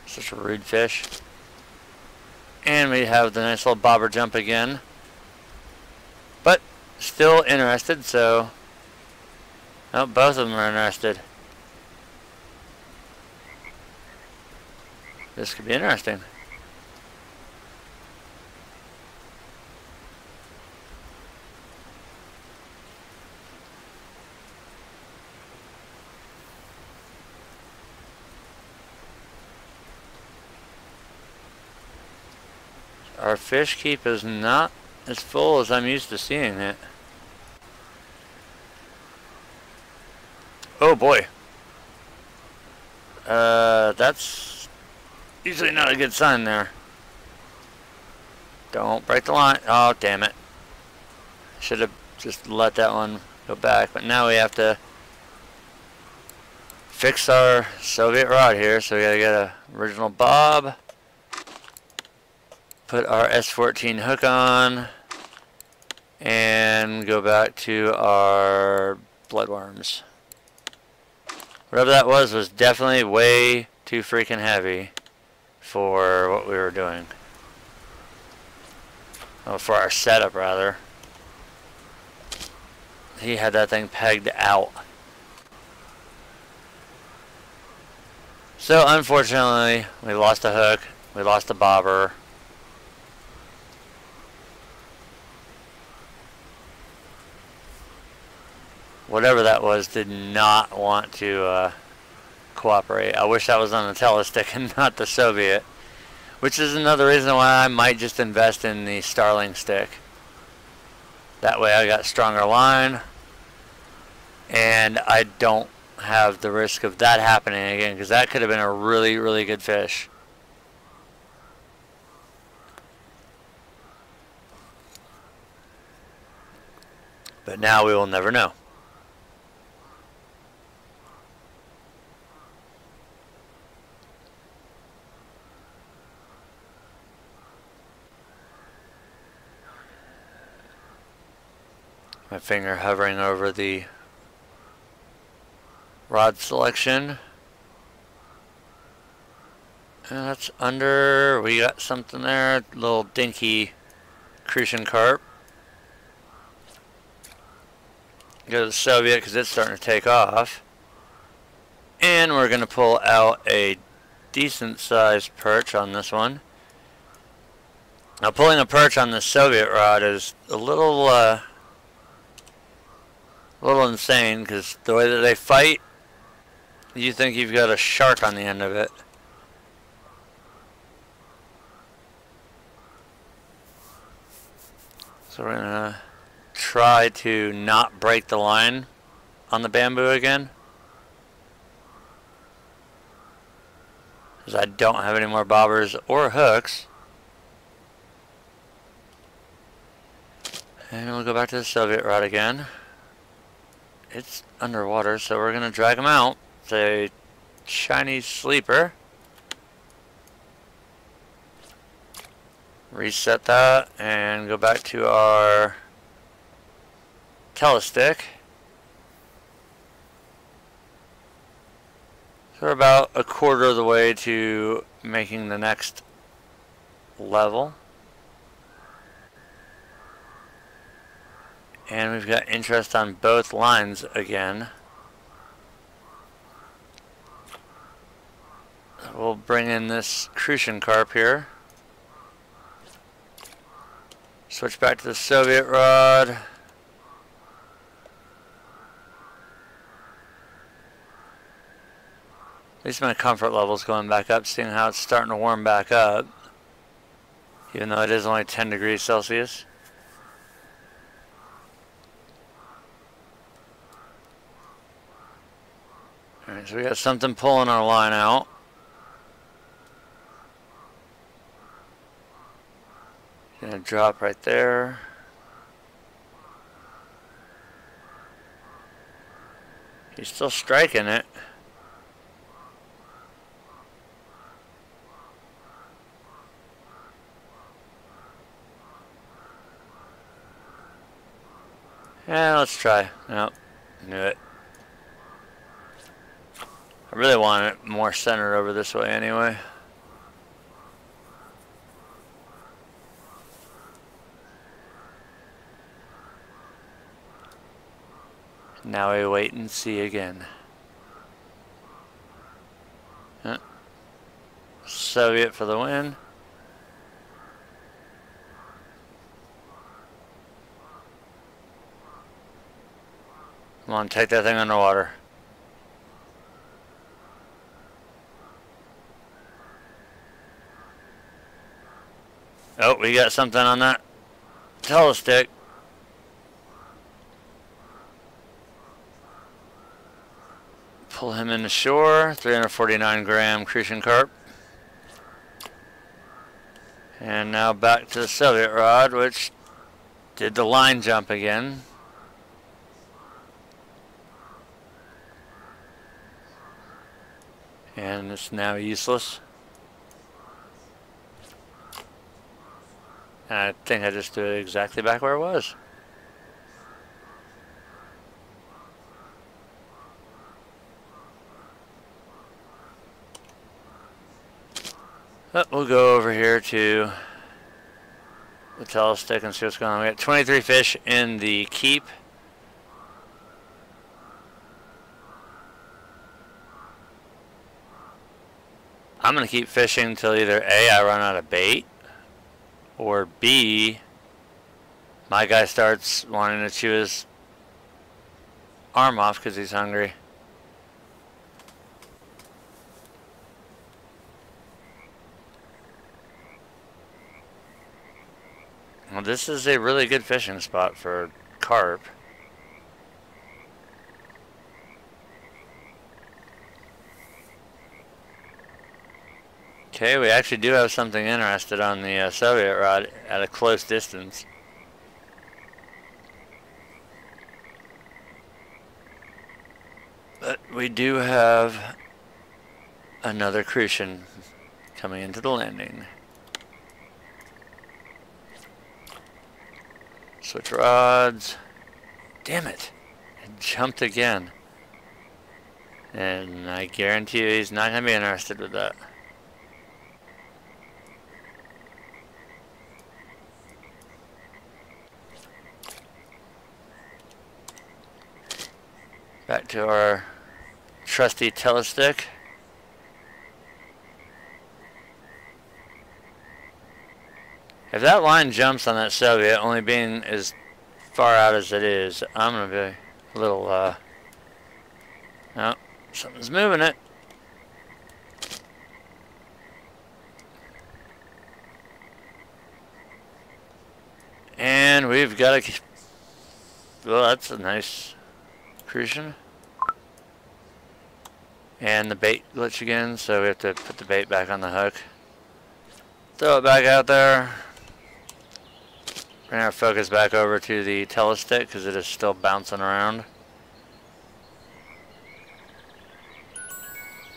Such a rude fish. And we have the nice little bobber jump again. But still interested, so... Oh, both of them are interested. This could be interesting. Our fish keep is not as full as I'm used to seeing it. Oh boy. That's usually not a good sign there. Don't break the line. Oh, damn it. Should have just let that one go back. But now we have to fix our Soviet rod here. So we gotta get a original bob. Put our S14 hook on. And go back to our bloodworms. Whatever that was definitely way too freaking heavy for what we were doing. Oh, for our setup, rather. He had that thing pegged out. So, unfortunately, we lost a hook. We lost a bobber. Whatever that was did not want to cooperate. I wish that was on the telestick and not the Soviet. Which is another reason why I might just invest in the Starling stick. That way I got stronger line. And I don't have the risk of that happening again. Because that could have been a really, really good fish. But now we will never know. My finger hovering over the rod selection. And that's under, we got something there, little dinky crucian carp. Go to the Soviet because it's starting to take off. And we're going to pull out a decent sized perch on this one. Now pulling a perch on the Soviet rod is a little insane because the way that they fight, you think you've got a shark on the end of it. So we're gonna try to not break the line on the bamboo again, because I don't have any more bobbers or hooks. And we'll go back to the Soviet rod again. It's underwater, so we're going to drag him out. It's a Chinese sleeper. Reset that and go back to our telestick. So we're about a quarter of the way to making the next level. And we've got interest on both lines again. We'll bring in this crucian carp here. Switch back to the Soviet rod. At least my comfort level's going back up, seeing how it's starting to warm back up. Even though it is only 10 degrees Celsius. Alright, so we got something pulling our line out. Gonna drop right there. He's still striking it. Yeah, let's try. Nope. Knew it. I really want it more centered over this way anyway. Now we wait and see again. Soviet for the win. Come on, take that thing underwater. Oh, we got something on that telestick. Pull him into shore. 349 gram crucian carp. And now back to the Soviet rod, which did the line jump again. And it's now useless. And I think I just threw it exactly back where it was. But we'll go over here to the telestick and see what's going on. We got 23 fish in the keep. I'm going to keep fishing until either A, I run out of bait, or B, my guy starts wanting to chew his arm off because he's hungry. Well, this is a really good fishing spot for carp. Okay, we actually do have something interested on the Soviet rod at a close distance. But we do have another crucian coming into the landing. Switch rods. Damn it. It jumped again. And I guarantee you he's not going to be interested with that. Back to our trusty telestick. If that line jumps on that Soviet, only being as far out as it is, I'm going to be a little, oh, something's moving it. And we've got a, well, that's a nice crucian. And the bait glitch again, so we have to put the bait back on the hook. Throw it back out there. Bring our focus back over to the telestick because it is still bouncing around.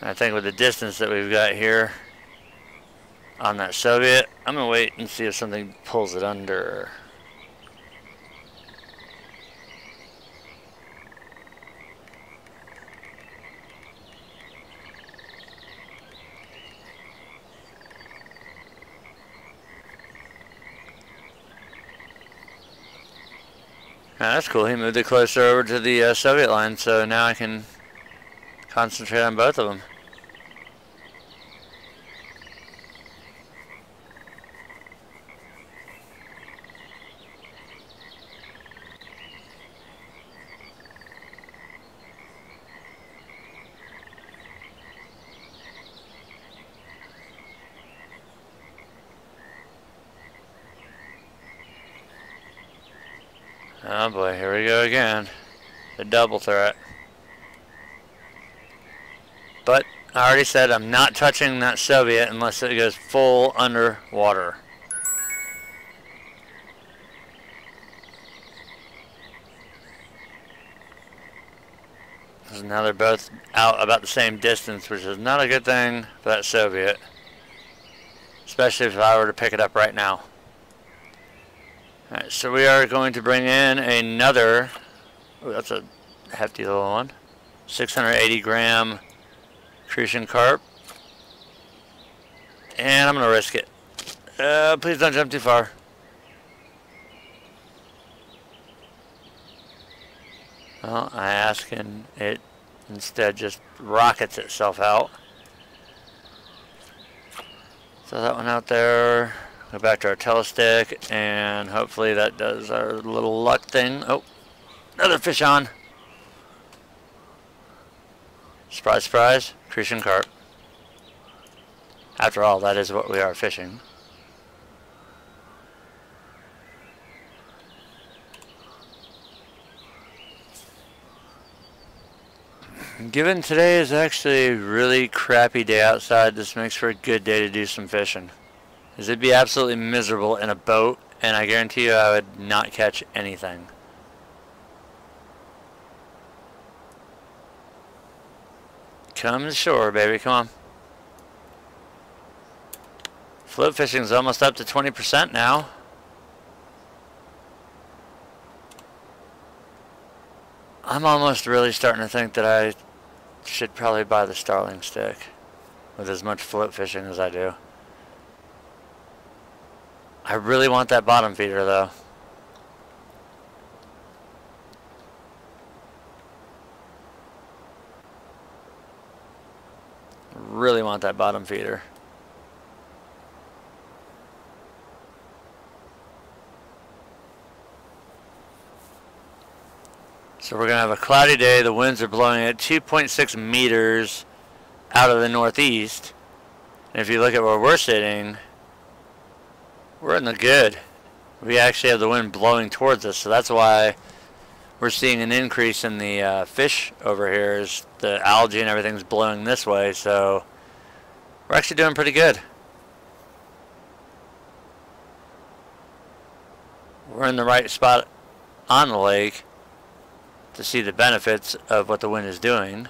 I think with the distance that we've got here on that Soviet, I'm going to wait and see if something pulls it under. Oh, that's cool. He moved it closer over to the Soviet line, so now I can concentrate on both of them. Oh boy, here we go again. The double threat. But I already said I'm not touching that Soviet unless it goes full underwater. So now they're both out about the same distance, which is not a good thing for that Soviet. Especially if I were to pick it up right now. Alright, so we are going to bring in another, oh, that's a hefty little one, 680 gram crucian carp. And I'm going to risk it. Please don't jump too far. Well, I ask and it instead just rockets itself out. Throw that one out there. Go back to our telestick, and hopefully that does our little luck thing. Oh, another fish on. Surprise, surprise, crucian carp. After all, that is what we are fishing. Given today is actually a really crappy day outside, this makes for a good day to do some fishing. Because it'd be absolutely miserable in a boat, and I guarantee you I would not catch anything. Come to shore, baby, come on. Float fishing is almost up to 20% now. I'm almost really starting to think that I should probably buy the Starling stick with as much float fishing as I do. I really want that bottom feeder though. Really want that bottom feeder. So we're going to have a cloudy day. The winds are blowing at 2.6 meters out of the northeast. And if you look at where we're sitting, we're in the good. We actually have the wind blowing towards us. So that's why we're seeing an increase in the fish over here. Is the algae and everything's blowing this way. So we're actually doing pretty good. We're in the right spot on the lake to see the benefits of what the wind is doing.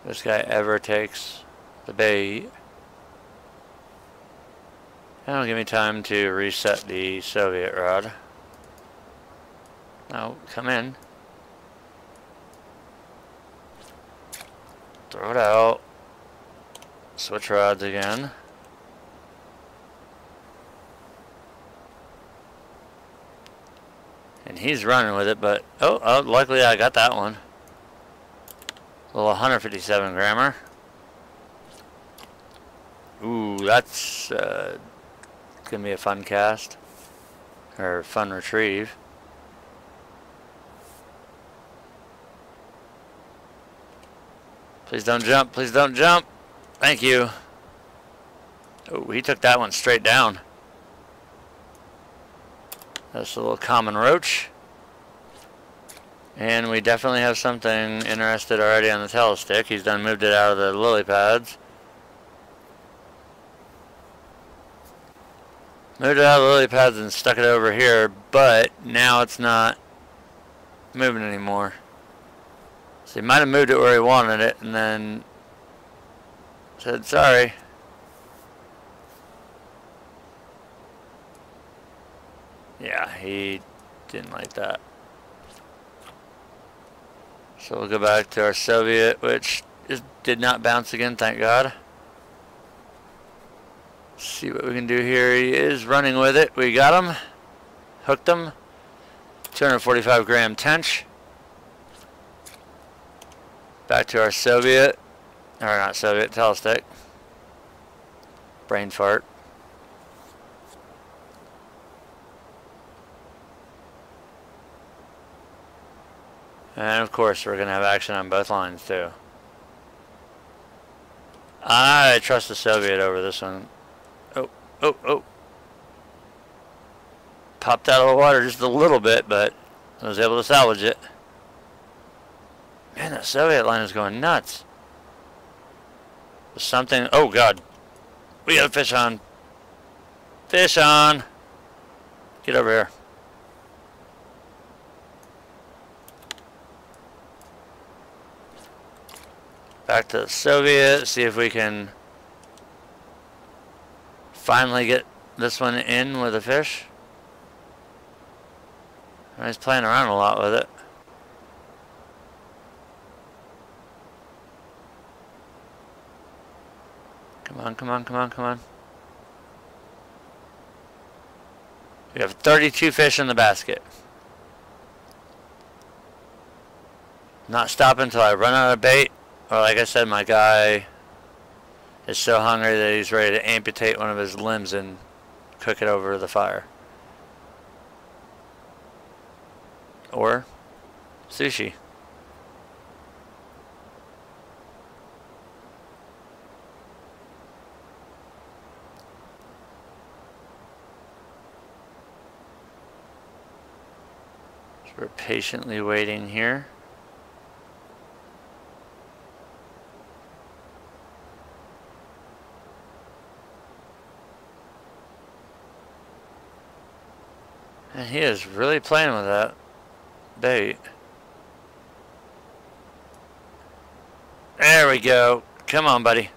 This guy ever takes the bait. That'll give me time to reset the Soviet rod. No, come in. Throw it out. Switch rods again. And he's running with it, but oh, luckily I got that one. A little 157 grammer. Ooh, that's gonna be a fun cast or fun retrieve. Please don't jump, please don't jump. Thank you. Oh, he took that one straight down. That's a little common roach. And we definitely have something interested already on the telestick. He's done moved it out of the lily pads. Moved it out of the lily pads and stuck it over here, but now it's not moving anymore. So he might have moved it where he wanted it and then said sorry. Yeah, he didn't like that. So we'll go back to our Soviet, which did not bounce again, thank God. See what we can do here. He is running with it. We got him. Hooked him. 245 gram tench. Back to our Soviet. Or not Soviet, telestick. Brain fart. And of course we're going to have action on both lines too. I trust the Soviet over this one. Oh. Popped out of the water just a little bit, but I was able to salvage it. Man, that Soviet line is going nuts. There's something. Oh God, we got a fish on. Fish on. Get over here. Back to the Soviet, see if we can finally get this one in with a fish. He's playing around a lot with it. Come on, come on, come on, come on. We have 32 fish in the basket. Not stopping until I run out of bait. Or like I said, my guy is so hungry that he's ready to amputate one of his limbs and cook it over the fire. Or sushi. So we're patiently waiting here. And he is really playing with that bait. There we go. Come on, buddy.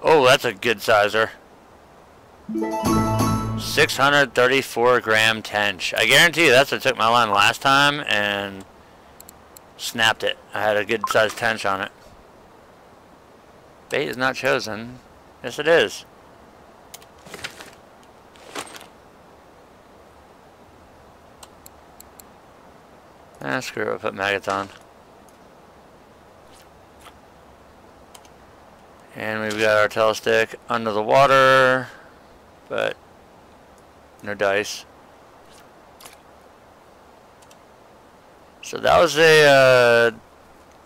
Oh, that's a good sizer. 634 gram tench. I guarantee you that's what took my line last time and snapped it. I had a good sized tench on it. Bait is not chosen. Yes, it is. Ah, screw it, I'll put maggots on. And we've got our telestick under the water, but no dice. So that was a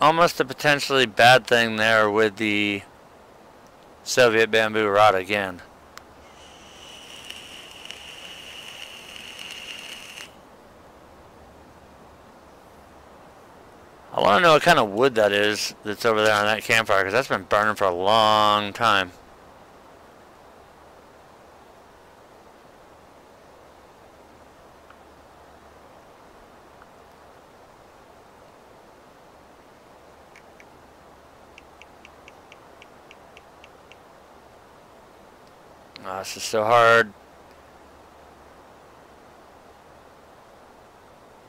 almost a potentially bad thing there with the Soviet bamboo rod again. I want to know what kind of wood that is that's over there on that campfire, because that's been burning for a long time. Oh, this is so hard.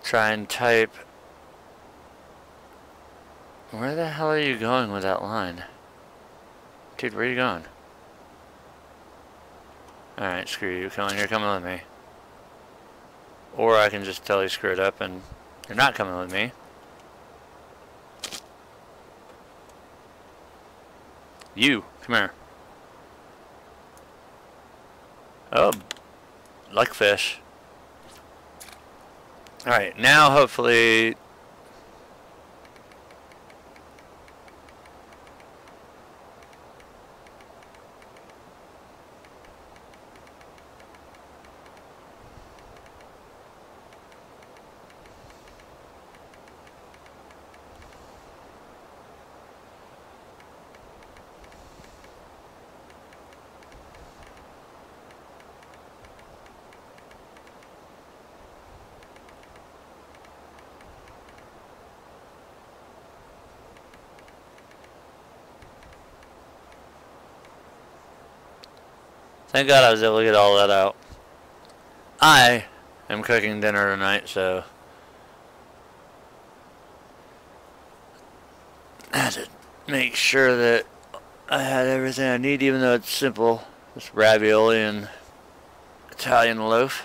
Try and type. Where the hell are you going with that line? Dude, where are you going? Alright, screw you. Come on, you're coming with me. Or I can just tell you screw it up and you're not coming with me. You, come here. Oh, like fish. Alright, now hopefully... Thank God I was able to get all that out. I am cooking dinner tonight, so I had to make sure that I had everything I need, even though it's simple. Just ravioli and Italian loaf.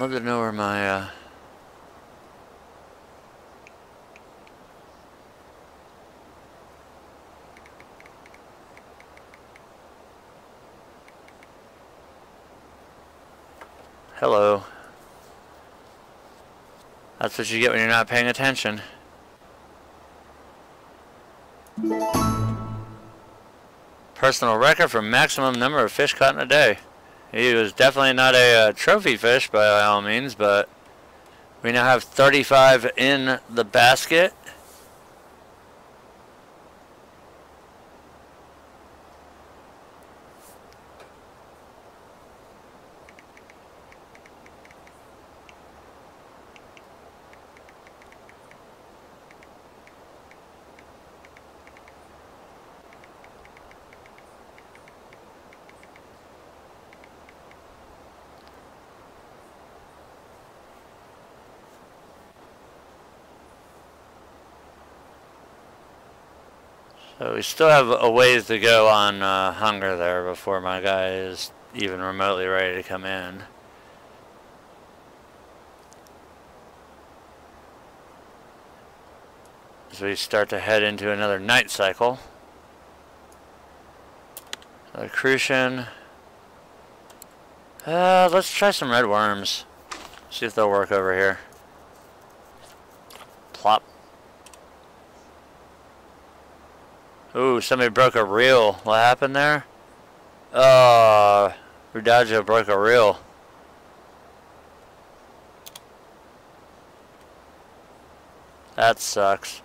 Love to know where my hello. That's what you get when you're not paying attention. Personal record for maximum number of fish caught in a day. He was definitely not a trophy fish by all means, but we now have 35 in the basket. So we still have a ways to go on hunger there before my guy is even remotely ready to come in. As we start to head into another night cycle. Another crucian. Let's try some red worms. See if they'll work over here. Plop. Ooh, somebody broke a reel. What happened there? Rudagio broke a reel. That sucks.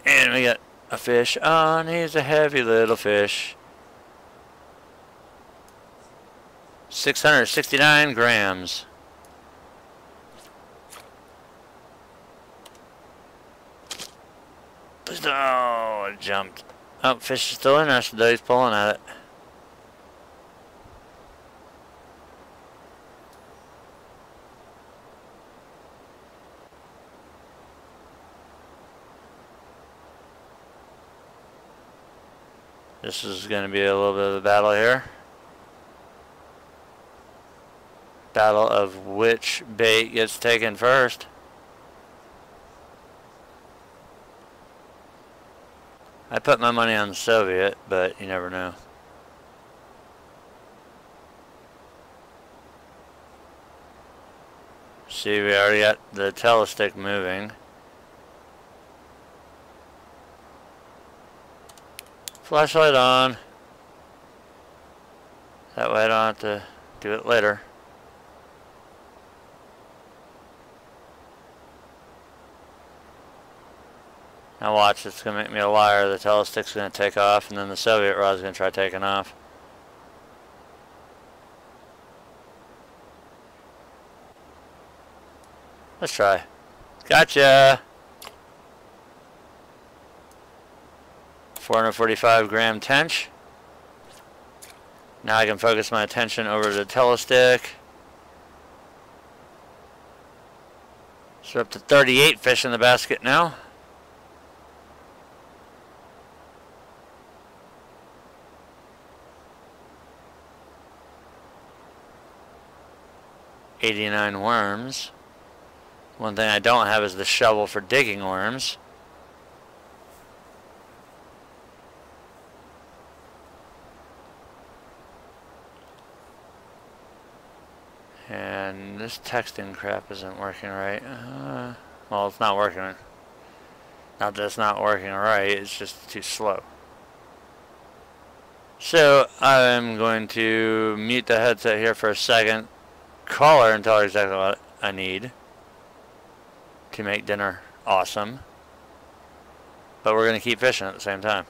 And we got a fish on. He's a heavy little fish. 669 grams. Please don't. Oh, it jumped. Oh, fish is still interested though. He's pulling at it. This is going to be a little bit of a battle here. Battle of which bait gets taken first. I put my money on the Soviet, but you never know. See, we already got the telestick moving. Flashlight on. That way I don't have to do it later. Now watch, it's going to make me a liar. The telestick's going to take off, and then the Soviet rod's going to try taking off. Let's try. Gotcha! 445 gram tench. Now I can focus my attention over to the telestick. So we're up to 38 fish in the basket now. $89 worms. One thing I don't have is the shovel for digging worms. And this texting crap isn't working right. Well, it's not working. Not that it's not working right, it's just too slow. So I'm going to mute the headset here for a second. Call her and tell her exactly what I need to make dinner awesome. But we're going to keep fishing at the same time.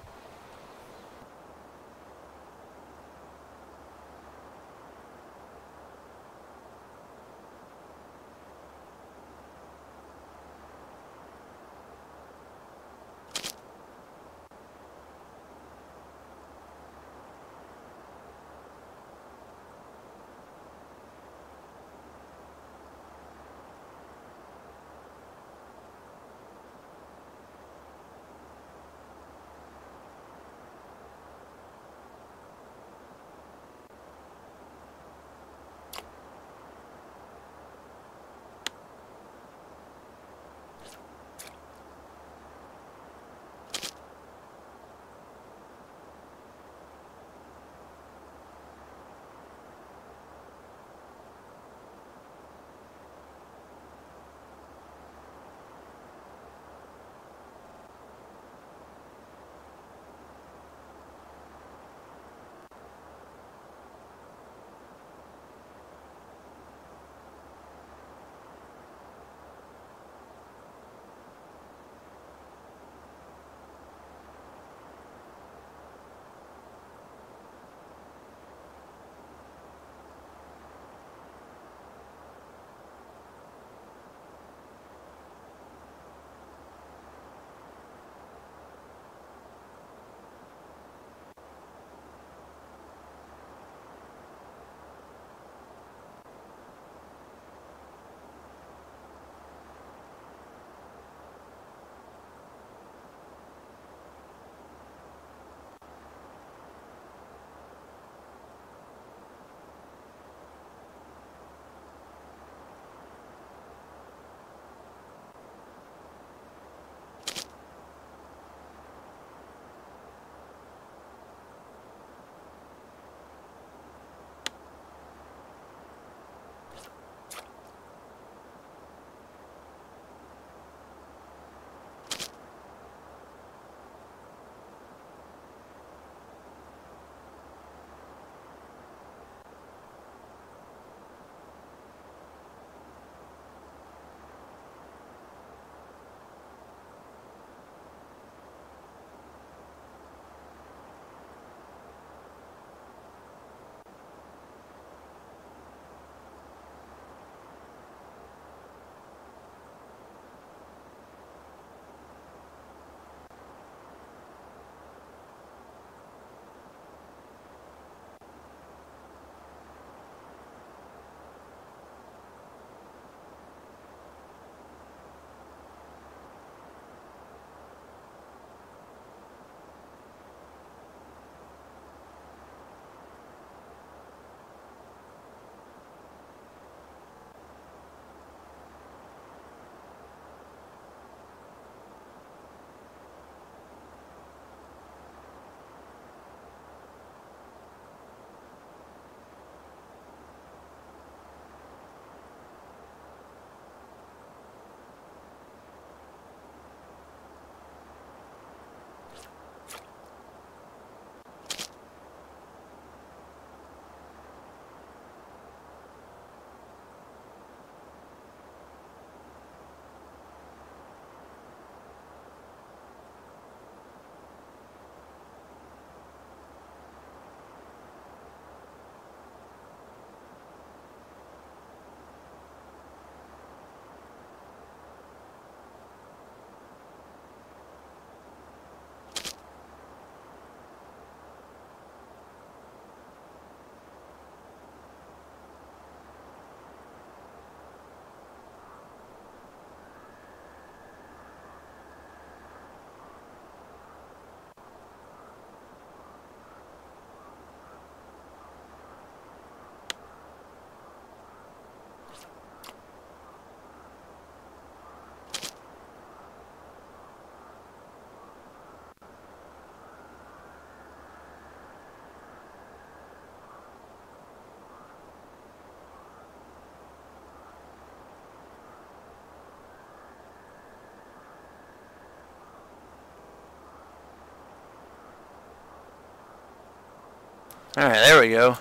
Alright, there we go.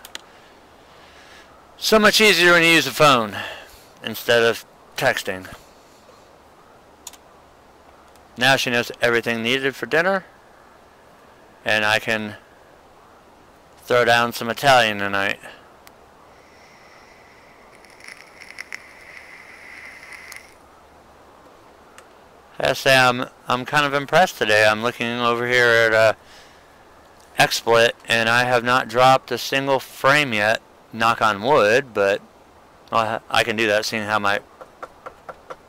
So much easier when you use a phone instead of texting. Now she knows everything needed for dinner, and I can throw down some Italian tonight. I say I'm kind of impressed today. I'm looking over here at XSplit, and I have not dropped a single frame yet. Knock on wood, but well, I can do that seeing how my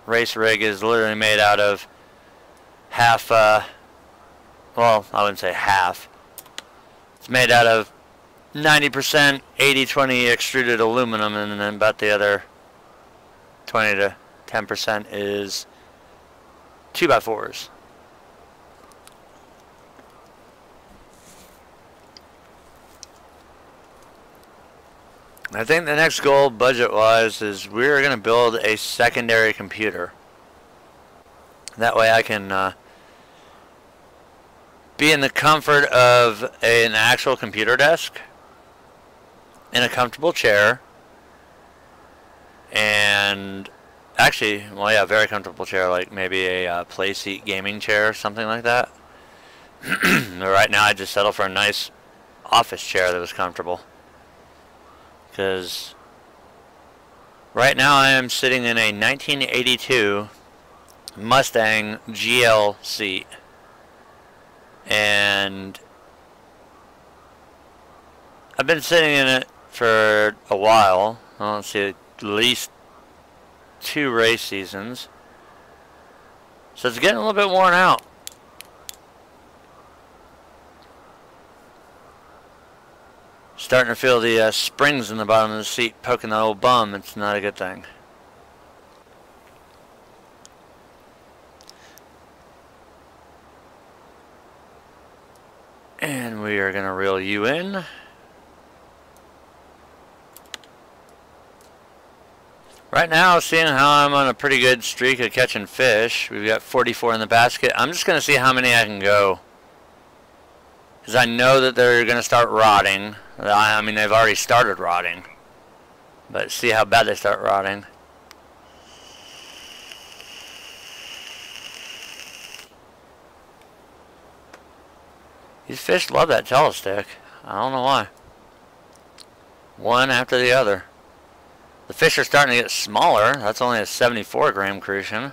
race rig is literally made out of half, well, I wouldn't say half. It's made out of 90% 80-20 extruded aluminum, and then about the other 20 to 10% is 2x4s. I think the next goal, budget-wise, is we're going to build a secondary computer. That way I can be in the comfort of an actual computer desk, in a comfortable chair, and actually, well, yeah, very comfortable chair, like maybe a play seat gaming chair, something like that. Right now I just settle for a nice office chair that was comfortable. Because right now I am sitting in a 1982 Mustang GL seat, and I've been sitting in it for a while. Let's see, at least 2 race seasons, so it's getting a little bit worn out. Starting to feel the springs in the bottom of the seat poking that old bum. It's not a good thing. And we are going to reel you in. Right now, seeing how I'm on a pretty good streak of catching fish, we've got 44 in the basket. I'm just going to see how many I can go, because I know that they're going to start rotting. I mean, they've already started rotting, but see how bad they start rotting. These fish love that telestick. I don't know why. One after the other. The fish are starting to get smaller. That's only a 74 gram crucian.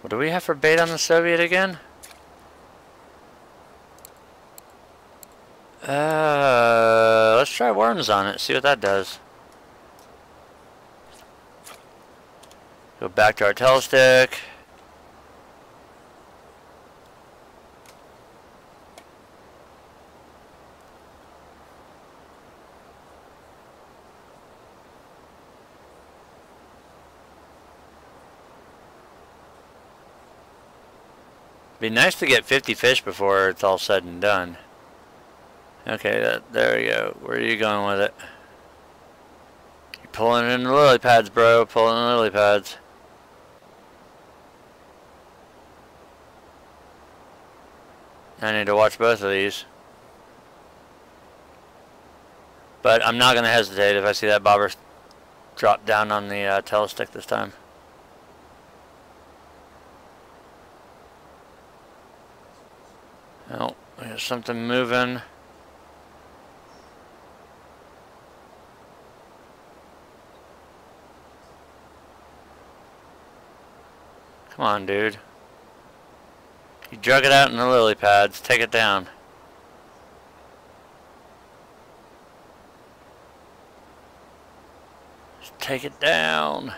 What do we have for bait on the Soviet again? Let's try worms on it, see what that does. Go back to our telestick. Be nice to get 50 fish before it's all said and done. Okay, there we go. Where are you going with it? You're pulling in the lily pads, bro. Pulling in the lily pads. I need to watch both of these. But I'm not going to hesitate if I see that bobber drop down on the telestick this time. Oh, there's something moving. Come on, dude. You drug it out in the lily pads. Take it down. Just take it down.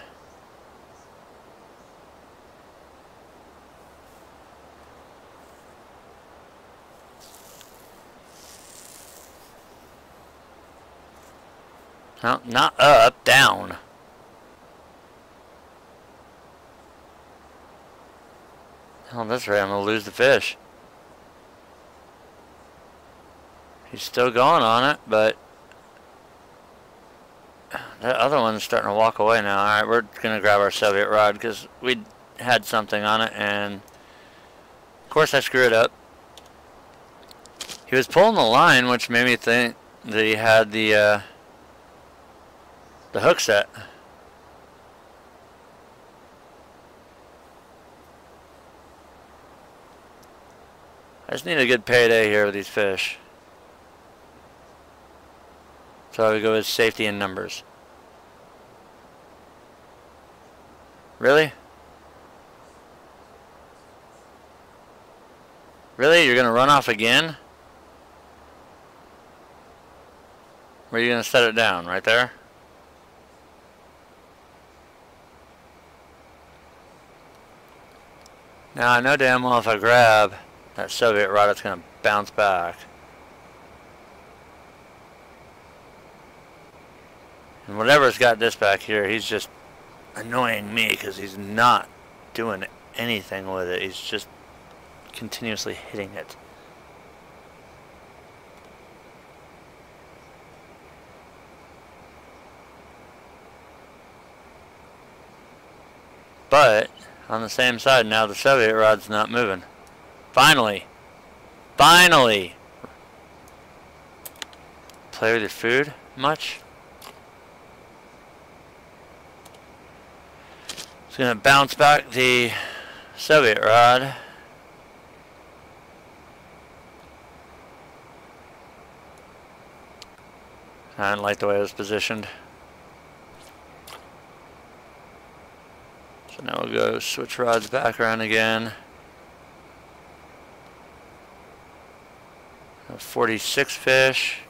No, not up, down. Oh, that's right, I'm gonna lose the fish. He's still going on it, but that other one's starting to walk away now. Alright, we're gonna grab our Soviet rod because we had something on it and course I screwed it up. He was pulling the line, which made me think that he had the hook set. I just need a good payday here with these fish. So I would go with safety in numbers. Really? Really? You're going to run off again? Where are you going to set it down? Right there? Now I know damn well if I grab that Soviet rod, it's going to bounce back. And whatever's got this back here, he's just annoying me because he's not doing anything with it. He's just continuously hitting it. But on the same side now, the Soviet rod's not moving. Finally! Finally! Play with your food much? It's gonna bounce back the Soviet rod. I didn't like the way it was positioned. So now we'll go switch rods back around again. 46 fish.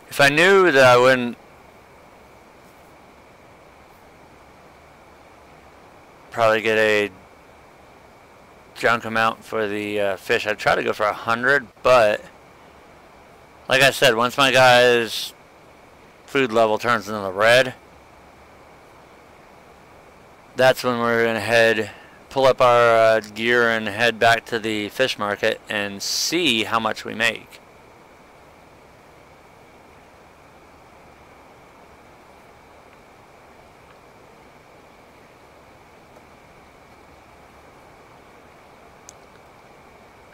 If I knew that I wouldn't probably get a junk amount for the fish, I'd try to go for 100, but like I said, once my guy's food level turns into the red, that's when we're gonna pull up our gear and head back to the fish market and see how much we make.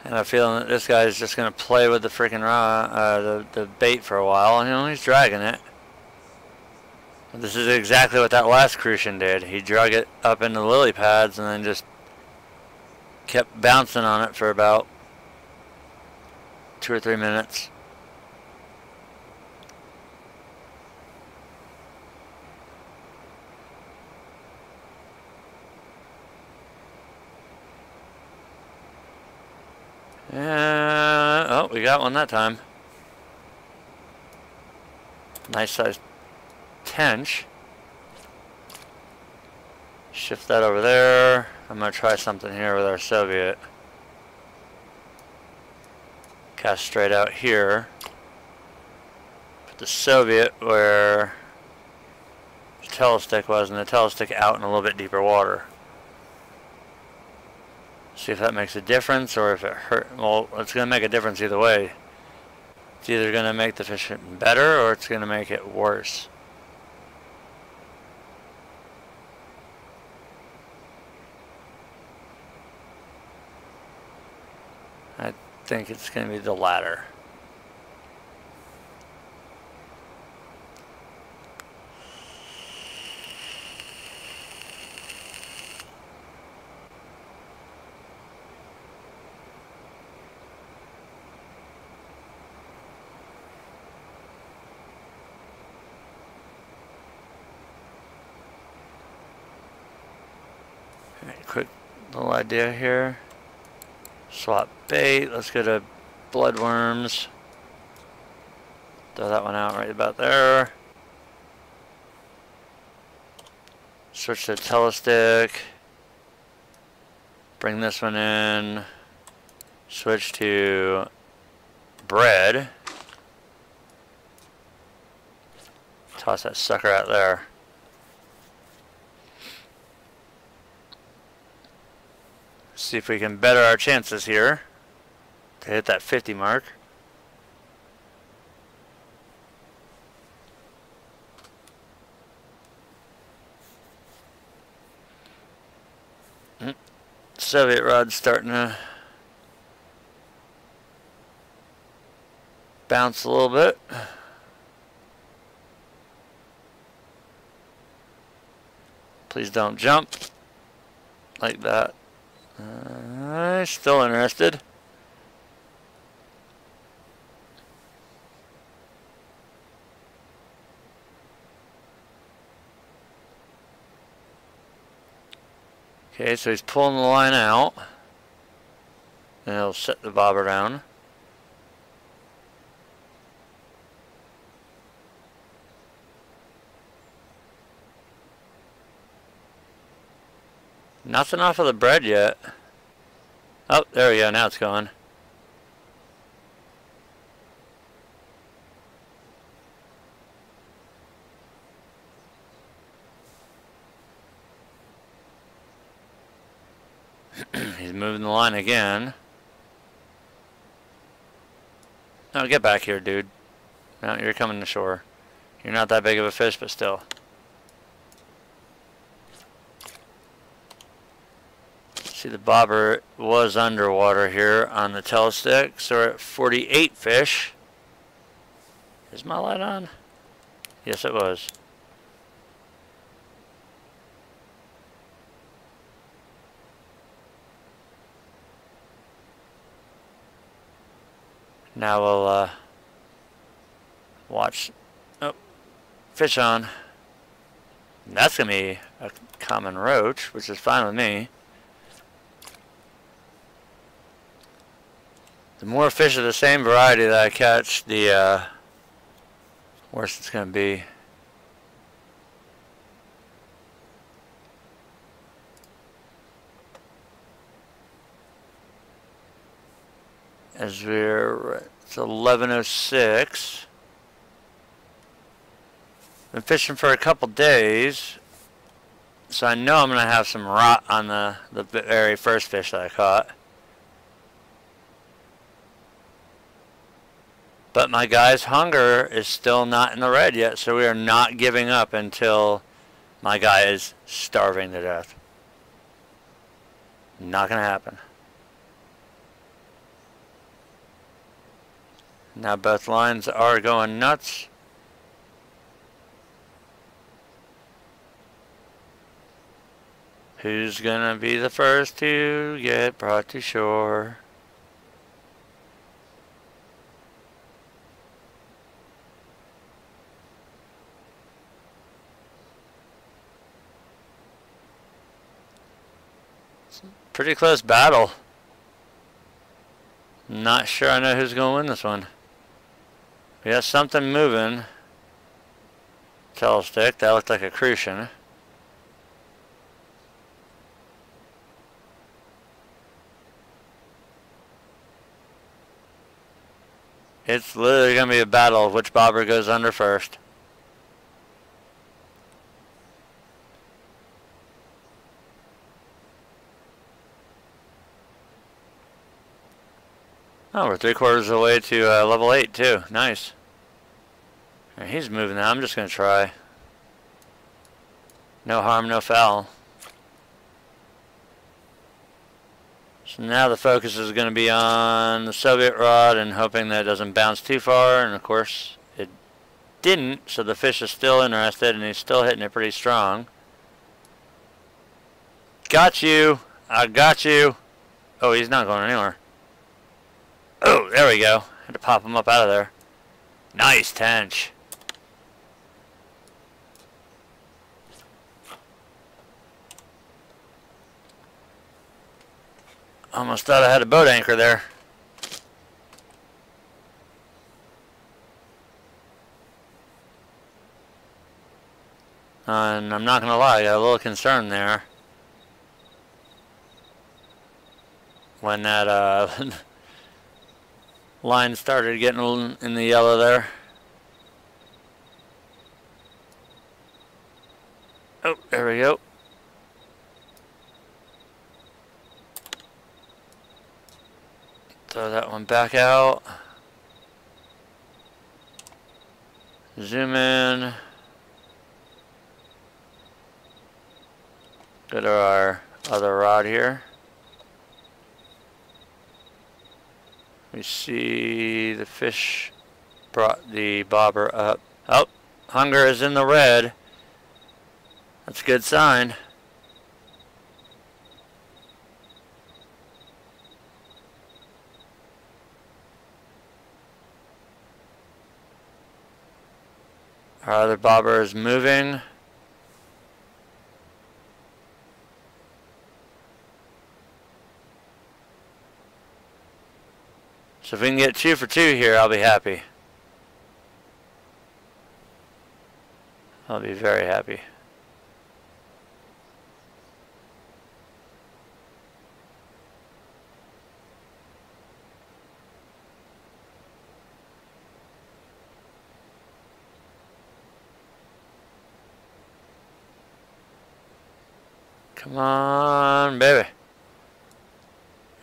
And I have a feeling that this guy is just going to play with the freaking the bait for a while. You know, he's dragging it. This is exactly what that last crucian did. He drug it up into the lily pads and then just kept bouncing on it for about 2 or 3 minutes. Oh, we got one that time. Nice size tench. Shift that over there. I'm going to try something here with our Soviet. Cast straight out here. Put the Soviet where the telestick was, and the telestick out in a little bit deeper water. See if that makes a difference, or if it hurt. Well, it's going to make a difference either way. It's either going to make the fish better, or it's going to make it worse. I think it's going to be the latter. Quick little idea here. Swap bait. Let's go to bloodworms. Throw that one out right about there. Switch to telestick. Bring this one in. Switch to bread. Toss that sucker out there. See if we can better our chances here to hit that 50 mark. Soviet rod's starting to bounce a little bit. Please don't jump like that. Still interested. Okay, so he's pulling the line out. And he'll set the bobber down. Nothing off of the bread yet. Oh, there we go. Now it's going. He's moving the line again. No, get back here, dude. No, you're coming to shore. You're not that big of a fish, but still. See, the bobber was underwater here on the tail stick, so we're at 48 fish. Is my light on? Yes, it was. Now we'll watch. Oh, fish on. And that's gonna be a common roach, which is fine with me. The more fish of the same variety that I catch, the worse it's going to be. As it's 11:06. Been fishing for a couple days, so I know I'm going to have some rot on the very first fish that I caught. But my guy's hunger is still not in the red yet, so we are not giving up until my guy is starving to death. Not gonna happen. Now both lines are going nuts. Who's gonna be the first to get brought to shore? Pretty close battle. Not sure I know who's going to win this one. We got something moving. Tail stick. That looked like a crucian. It's literally going to be a battle of which bobber goes under first. Oh, we're 3/4 of the way to level 8 too. Nice. And he's moving now. I'm just going to try. No harm, no foul. So now the focus is going to be on the Soviet rod and hoping that it doesn't bounce too far. And of course, it didn't. So the fish is still interested and he's still hitting it pretty strong. Got you. I got you. Oh, he's not going anywhere. Oh, there we go. Had to pop him up out of there. Nice tench. Almost thought I had a boat anchor there. And I'm not going to lie, I got a little concern there. When that line started getting in the yellow there. Oh, there we go. Throw that one back out. Zoom in. Go to our other rod here. We see the fish brought the bobber up. Oh, hunger is in the red. That's a good sign. Our other bobber is moving. So if we can get 2 for 2 here, I'll be happy. I'll be very happy. Come on, baby.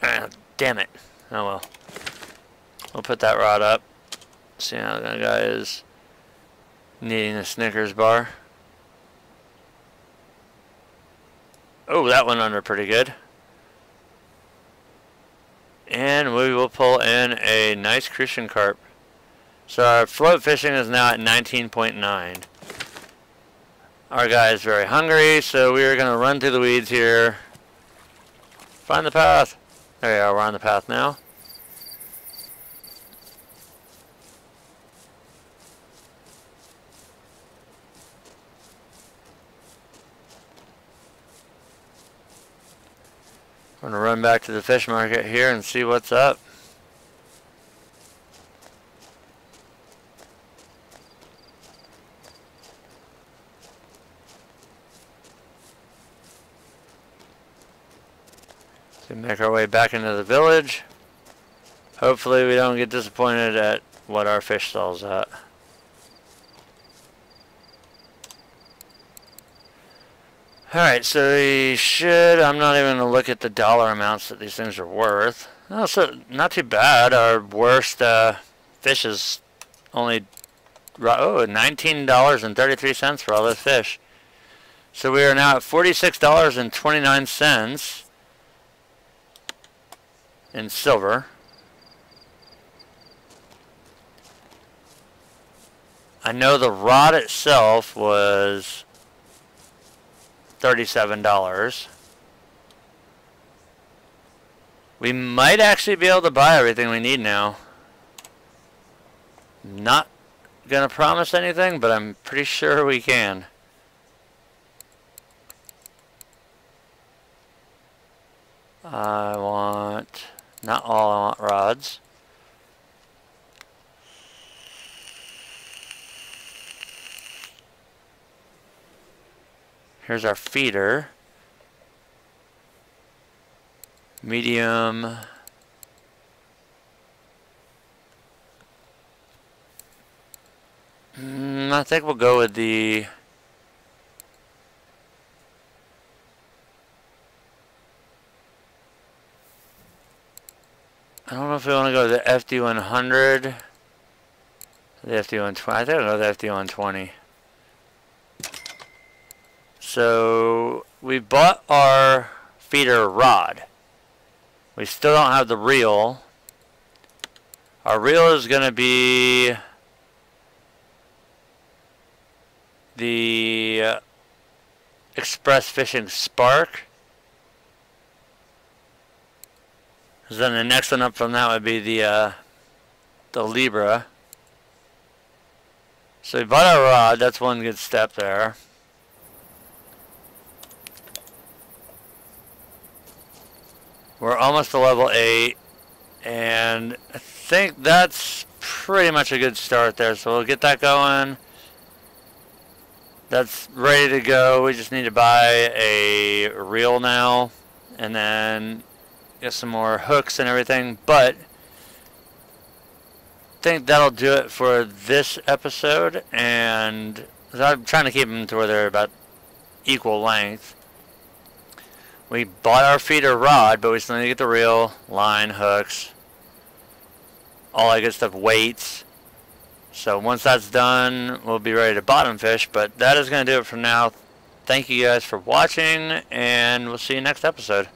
Ah, damn it. Oh well. We'll put that rod up. See how that guy is needing a Snickers bar. Oh, that went under pretty good. And we will pull in a nice crucian carp. So our float fishing is now at 19.9. Our guy is very hungry, so we are going to run through the weeds here. Find the path. There we are, we're on the path now. I'm going to run back to the fish market here and see what's up. So we make our way back into the village. Hopefully we don't get disappointed at what our fish stall's at. Alright, so we should, I'm not even going to look at the dollar amounts that these things are worth. Oh, so not too bad. Our worst fish is only, $19.33 for all this fish. So we are now at $46.29 in silver. I know the rod itself was $37. We might actually be able to buy everything we need now. Not gonna promise anything, but I'm pretty sure we can. I want, not all, I want rods. Here's our feeder. Medium. I think we'll go with the I don't know if we want to go to the FD100, the FD120. I think I'll go with the FD120. So we bought our feeder rod. We still don't have the reel. Our reel is going to be the Express Fishing Spark. Then the next one up from that would be the Libra. So we bought our rod. That's one good step there. We're almost to level 8, and I think that's pretty much a good start there. So we'll get that going. That's ready to go. We just need to buy a reel now, and then get some more hooks and everything. But I think that'll do it for this episode, and I'm trying to keep them to where they're about equal length. We bought our feeder rod, but we still need to get the reel, line, hooks, all that good stuff, weights. So once that's done, we'll be ready to bottom fish. But that is going to do it for now. Thank you guys for watching, and we'll see you next episode.